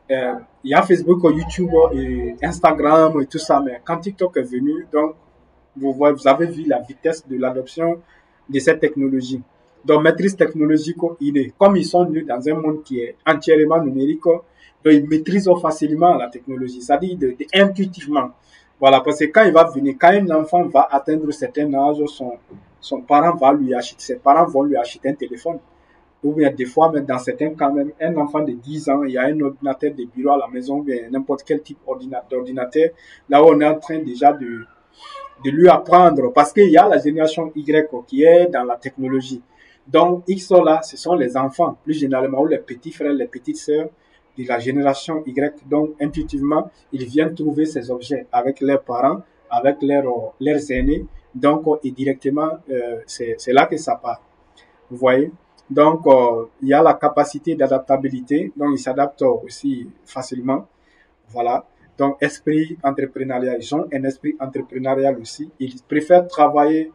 Speaker 1: il y a Facebook, YouTube et Instagram et tout ça, mais quand TikTok est venu, donc vous avez vu la vitesse de l'adoption de cette technologie. Donc, maîtrise technologique innée. Comme ils sont nés dans un monde qui est entièrement numérique, donc ils maîtrisent facilement la technologie, c'est-à-dire intuitivement. Voilà, parce que quand il va venir, quand un enfant va atteindre un certain âge, ses parents vont lui acheter un téléphone. Ou bien des fois, même dans certains cas, même un enfant de 10 ans, il y a un ordinateur de bureau à la maison, ou bien n'importe quel type d'ordinateur. Là où on est en train déjà de lui apprendre, parce qu'il y a la génération Y qui est dans la technologie. Donc, X là, ce sont les enfants, plus généralement, ou les petits frères, les petites sœurs de la génération Y. Donc, intuitivement, ils viennent trouver ces objets avec leurs parents, avec leurs aînés. Donc, et directement, c'est là que ça part. Vous voyez? Donc, il y a la capacité d'adaptabilité. Donc, ils s'adaptent aussi facilement. Voilà. Donc, esprit entrepreneurial. Ils ont un esprit entrepreneurial aussi. Ils préfèrent travailler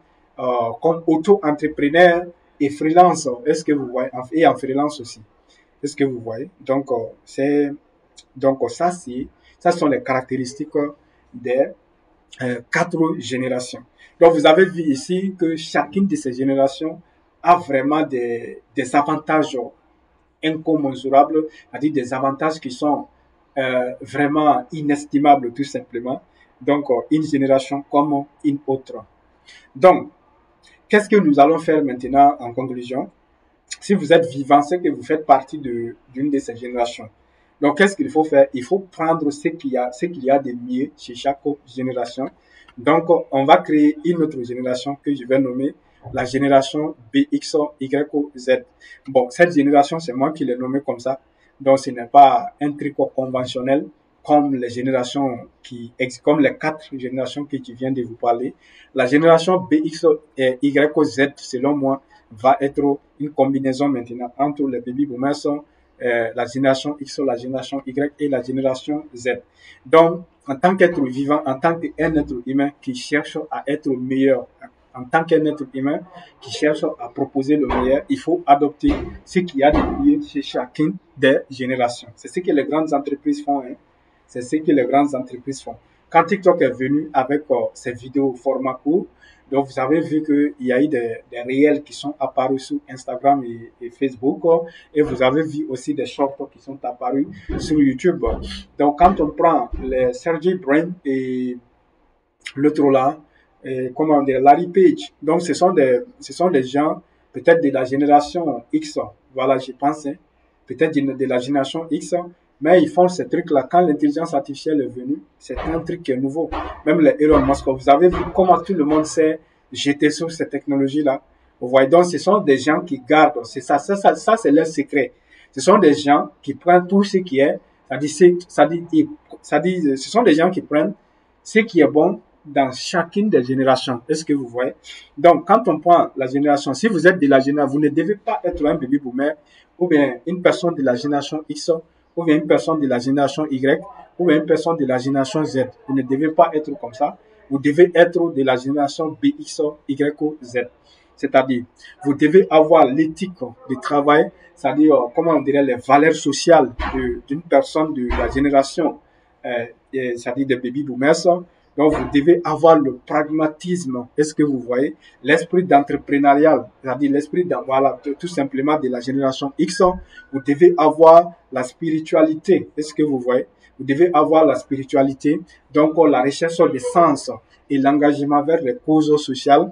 Speaker 1: comme auto-entrepreneur et freelance. Est-ce que vous voyez? Et en freelance aussi. Est-ce que vous voyez? Donc, ça sont les caractéristiques des 4 générations. Donc, vous avez vu ici que chacune de ces générations a vraiment des avantages incommensurables, c'est-à-dire des avantages qui sont vraiment inestimables tout simplement. Donc, une génération comme une autre. Donc, qu'est-ce que nous allons faire maintenant en conclusion? Si vous êtes vivant, c'est que vous faites partie d'une de ces générations. Donc, qu'est-ce qu'il faut faire? Il faut prendre ce qu'il y a de mieux chez chaque génération. Donc, on va créer une autre génération que je vais nommer la génération BXYZ. Bon, cette génération, c'est moi qui l'ai nommée comme ça. Donc, ce n'est pas un truc conventionnel comme les générations comme les 4 générations que je viens de vous parler. La génération BXYZ, selon moi, va être une combinaison maintenant entre les baby boomers, la génération X, la génération Y et la génération Z. Donc, en tant qu'être vivant, en tant qu'un être humain qui cherche à être meilleur, en tant qu'un être humain qui cherche à proposer le meilleur, il faut adopter ce qu'il y a de mieux chez chacune des générations. C'est ce que les grandes entreprises font. Hein. C'est ce que les grandes entreprises font. Quand TikTok est venu avec ses vidéos au format court, donc vous avez vu qu'il y a eu des réels qui sont apparus sur Instagram et Facebook, et vous avez vu aussi des shorts qui sont apparus sur YouTube. Donc quand on prend les Sergey Brin et l'autre là, comment dire, Larry Page, donc ce sont des gens peut-être de la génération X, voilà je pense, hein, peut-être de la génération X, mais ils font ces trucs-là. Quand l'intelligence artificielle est venue, c'est un truc qui est nouveau. Même les Elon Musk, vous avez vu comment tout le monde s'est jeté sur ces technologies-là. Vous voyez, donc ce sont des gens qui gardent, c'est ça c'est leur secret. Ce sont des gens qui prennent tout ce qui est, ce sont des gens qui prennent ce qui est bon dans chacune des générations. Est-ce que vous voyez? Donc, quand on prend la génération, si vous êtes de la génération, vous ne devez pas être un baby boomer, ou bien une personne de la génération X, ou bien une personne de la génération Y, ou bien une personne de la génération Z. Vous ne devez pas être comme ça. Vous devez être de la génération BX, Y, Z. C'est-à-dire, vous devez avoir l'éthique de travail, c'est-à-dire, comment on dirait, les valeurs sociales d'une personne de la génération, c'est-à-dire des baby boomers. Donc, vous devez avoir le pragmatisme. Est-ce que vous voyez? L'esprit d'entrepreneurial, c'est-à-dire l'esprit, voilà, tout simplement de la génération X. Vous devez avoir la spiritualité. Est-ce que vous voyez? Vous devez avoir la spiritualité. Donc, la recherche des sens et l'engagement vers les causes sociales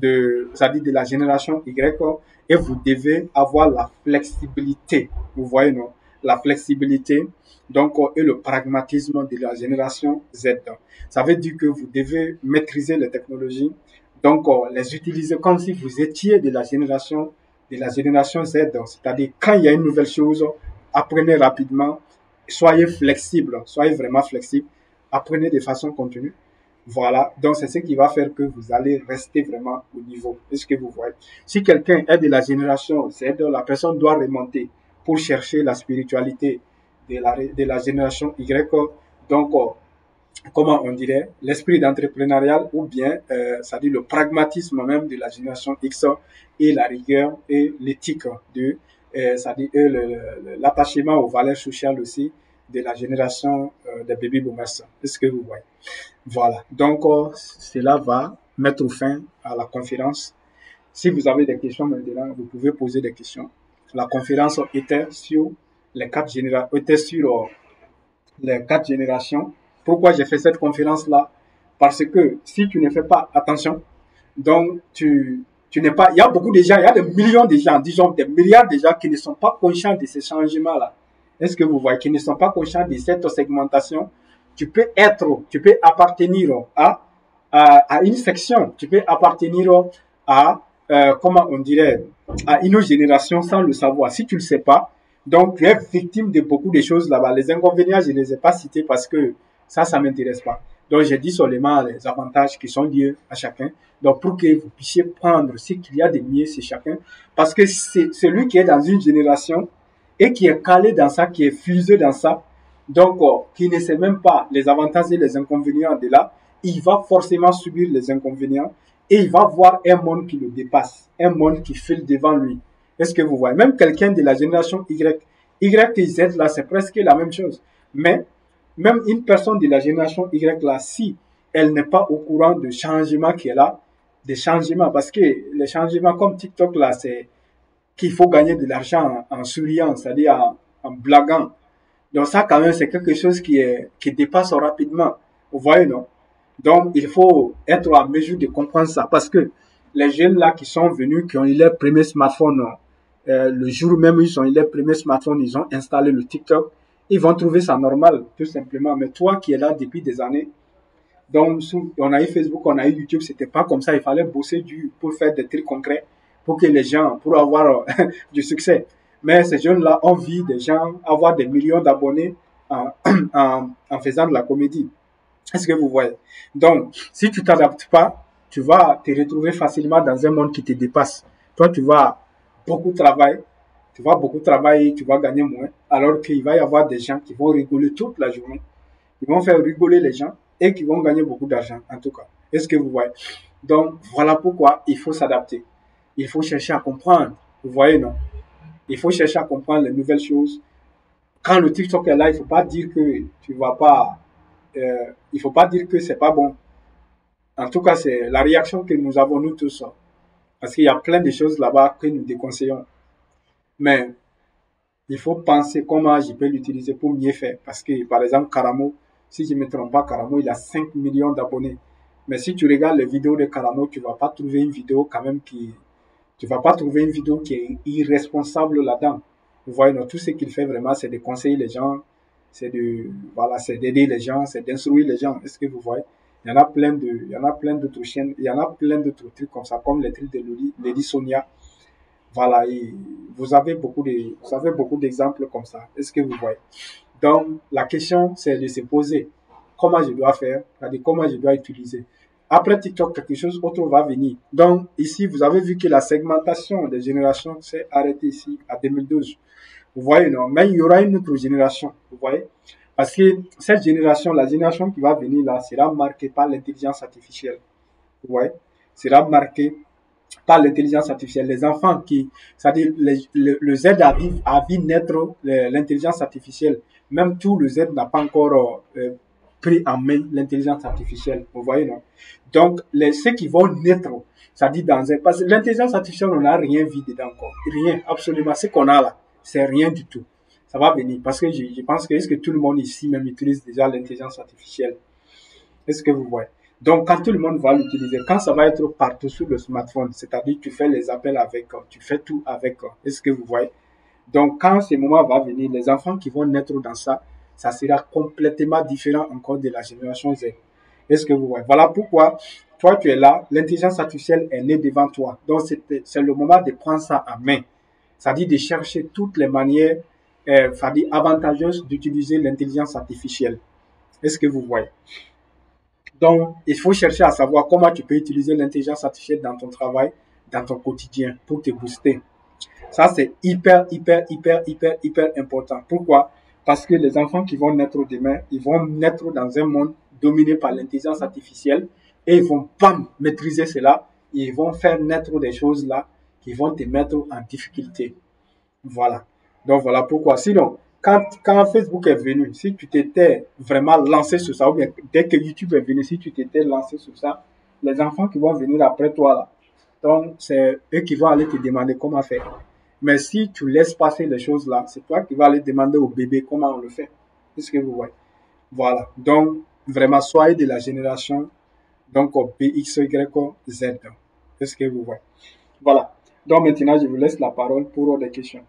Speaker 1: c'est-à-dire de la génération Y. Et vous devez avoir la flexibilité. Vous voyez, non? La flexibilité, donc, et le pragmatisme de la génération Z. Ça veut dire que vous devez maîtriser les technologies, donc les utiliser comme si vous étiez de la génération Z. C'est-à-dire, quand il y a une nouvelle chose, apprenez rapidement, soyez flexible, soyez vraiment flexible, apprenez de façon continue. Voilà, donc c'est ce qui va faire que vous allez rester vraiment au niveau. Est-ce que vous voyez? Si quelqu'un est de la génération Z, la personne doit remonter pour chercher la spiritualité de la génération Y. Donc, comment on dirait, l'esprit d'entrepreneurial ou bien, c'est-à-dire le pragmatisme même de la génération X et la rigueur et l'éthique c'est-à-dire l'attachement aux valeurs sociales aussi de la génération des baby boomers. Est-ce que vous voyez? Voilà. Donc, cela va mettre fin à la conférence. Si vous avez des questions maintenant, vous pouvez poser des questions. La conférence était sur les 4 générations. Pourquoi j'ai fait cette conférence-là? Parce que si tu ne fais pas attention, donc tu n'es pas, il y a beaucoup de gens, il y a des millions de gens, disons des milliards de gens qui ne sont pas conscients de ces changements-là. Est-ce que vous voyez, qui ne sont pas conscients de cette segmentation? Tu peux appartenir à une section, tu peux appartenir à, comment on dirait, à une génération sans le savoir. Si tu ne le sais pas, donc tu es victime de beaucoup de choses là-bas. Les inconvénients, je ne les ai pas cités parce que ça m'intéresse pas. Donc j'ai dit seulement les avantages qui sont liés à chacun. Donc pour que vous puissiez prendre ce qu'il y a de mieux chez chacun, parce que c'est celui qui est dans une génération et qui est calé dans ça, qui est fusé dans ça, donc qui ne sait même pas les avantages et les inconvénients de là, il va forcément subir les inconvénients et il va voir un monde qui le dépasse, un monde qui file devant lui. Est-ce que vous voyez? Même quelqu'un de la génération Y et Z là, c'est presque la même chose. Mais même une personne de la génération Y là, si elle n'est pas au courant de changements qui est là, des changements, parce que les changements comme TikTok là, c'est qu'il faut gagner de l'argent en souriant, c'est-à-dire en blaguant. Donc ça, quand même, c'est quelque chose qui dépasse rapidement. Vous voyez, non? Donc, il faut être à mesure de comprendre ça. Parce que les jeunes là qui sont venus, qui ont eu leur premier smartphone, le jour même où ils ont eu leur premier smartphone, ils ont installé le TikTok, ils vont trouver ça normal, tout simplement. Mais toi qui es là depuis des années, donc on a eu Facebook, on a eu YouTube, c'était pas comme ça. Il fallait bosser dur pour faire des trucs concrets, pour que les gens, pour avoir du succès. Mais ces jeunes-là ont vu des gens avoir des millions d'abonnés en faisant de la comédie. Est-ce que vous voyez? Donc, si tu t'adaptes pas, tu vas te retrouver facilement dans un monde qui te dépasse. Toi, tu vas beaucoup travailler, tu vas gagner moins, alors qu'il va y avoir des gens qui vont rigoler toute la journée, qui vont faire rigoler les gens et qui vont gagner beaucoup d'argent, en tout cas. Est-ce que vous voyez? Donc, voilà pourquoi il faut s'adapter. Il faut chercher à comprendre. Vous voyez, non? Il faut chercher à comprendre les nouvelles choses. Quand le TikTok est là, il faut pas dire que tu vas pas, il faut pas dire que c'est pas bon. En tout cas, c'est la réaction que nous avons nous tous. Parce qu'il y a plein de choses là-bas que nous déconseillons. Mais il faut penser comment je peux l'utiliser pour mieux faire. Parce que, par exemple, Karamo, si je ne me trompe pas, Karamo, il a 5 millions d'abonnés. Mais si tu regardes les vidéos de Karamo, tu vas pas trouver une vidéo quand même tu vas pas trouver une vidéo qui est irresponsable là-dedans. Vous voyez, non, tout ce qu'il fait vraiment, c'est de conseiller les gens, c'est d'aider les gens, c'est d'instruire les gens. Est-ce que vous voyez? Il y en a plein d'autres chaînes, il y en a plein d'autres trucs comme ça, comme les trucs de Lady Sonia. Voilà, et vous avez beaucoup d'exemples comme ça. Est-ce que vous voyez? Donc, la question, c'est de se poser comment je dois faire, c'est-à-dire comment je dois utiliser. Après TikTok, quelque chose d'autre va venir. Donc, ici, vous avez vu que la segmentation des générations s'est arrêtée ici à 2012. Vous voyez, non? Mais il y aura une autre génération, vous voyez? Parce que cette génération, la génération qui va venir là, sera marquée par l'intelligence artificielle. Vous voyez? Sera marquée par l'intelligence artificielle. Les enfants c'est-à-dire le Z a vu naître l'intelligence artificielle. Même tout le Z n'a pas encore pris en main l'intelligence artificielle. Vous voyez, non? Donc, ceux qui vont naître, ça dit parce que l'intelligence artificielle, on n'a rien vu dedans encore. Rien, absolument. Ce qu'on a là, c'est rien du tout. Ça va venir. Parce que je pense que est-ce que tout le monde ici même utilise déjà l'intelligence artificielle? Est-ce que vous voyez? Donc, quand tout le monde va l'utiliser, quand ça va être partout sur le smartphone, c'est-à-dire tu fais les appels avec, tu fais tout avec, est-ce que vous voyez? Donc, quand ce moment va venir, les enfants qui vont naître dans ça sera complètement différent encore de la génération Z. Est-ce que vous voyez? Voilà pourquoi, toi, tu es là, l'intelligence artificielle est née devant toi. Donc, c'est le moment de prendre ça en main. C'est-à-dire de chercher toutes les manières, c'est-à-dire avantageuses d'utiliser l'intelligence artificielle. Est-ce que vous voyez? Donc, il faut chercher à savoir comment tu peux utiliser l'intelligence artificielle dans ton travail, dans ton quotidien, pour te booster. Ça, c'est hyper important. Pourquoi? Parce que les enfants qui vont naître demain, ils vont naître dans un monde dominé par l'intelligence artificielle et ils vont pas maîtriser cela. Ils vont faire naître des choses là qui vont te mettre en difficulté. Voilà. Donc, voilà pourquoi. Sinon, quand Facebook est venu, si tu t'étais vraiment lancé sur ça, ou bien dès que YouTube est venu, si tu t'étais lancé sur ça, les enfants qui vont venir après toi là, donc c'est eux qui vont aller te demander comment faire. Mais si tu laisses passer les choses là, c'est toi qui vas aller demander au bébé comment on le fait. Est-ce que vous voyez? Voilà. Donc, vraiment, soyez de la génération, donc BXYZ. Est-ce que vous voyez? Voilà. Donc, maintenant, je vous laisse la parole pour des questions.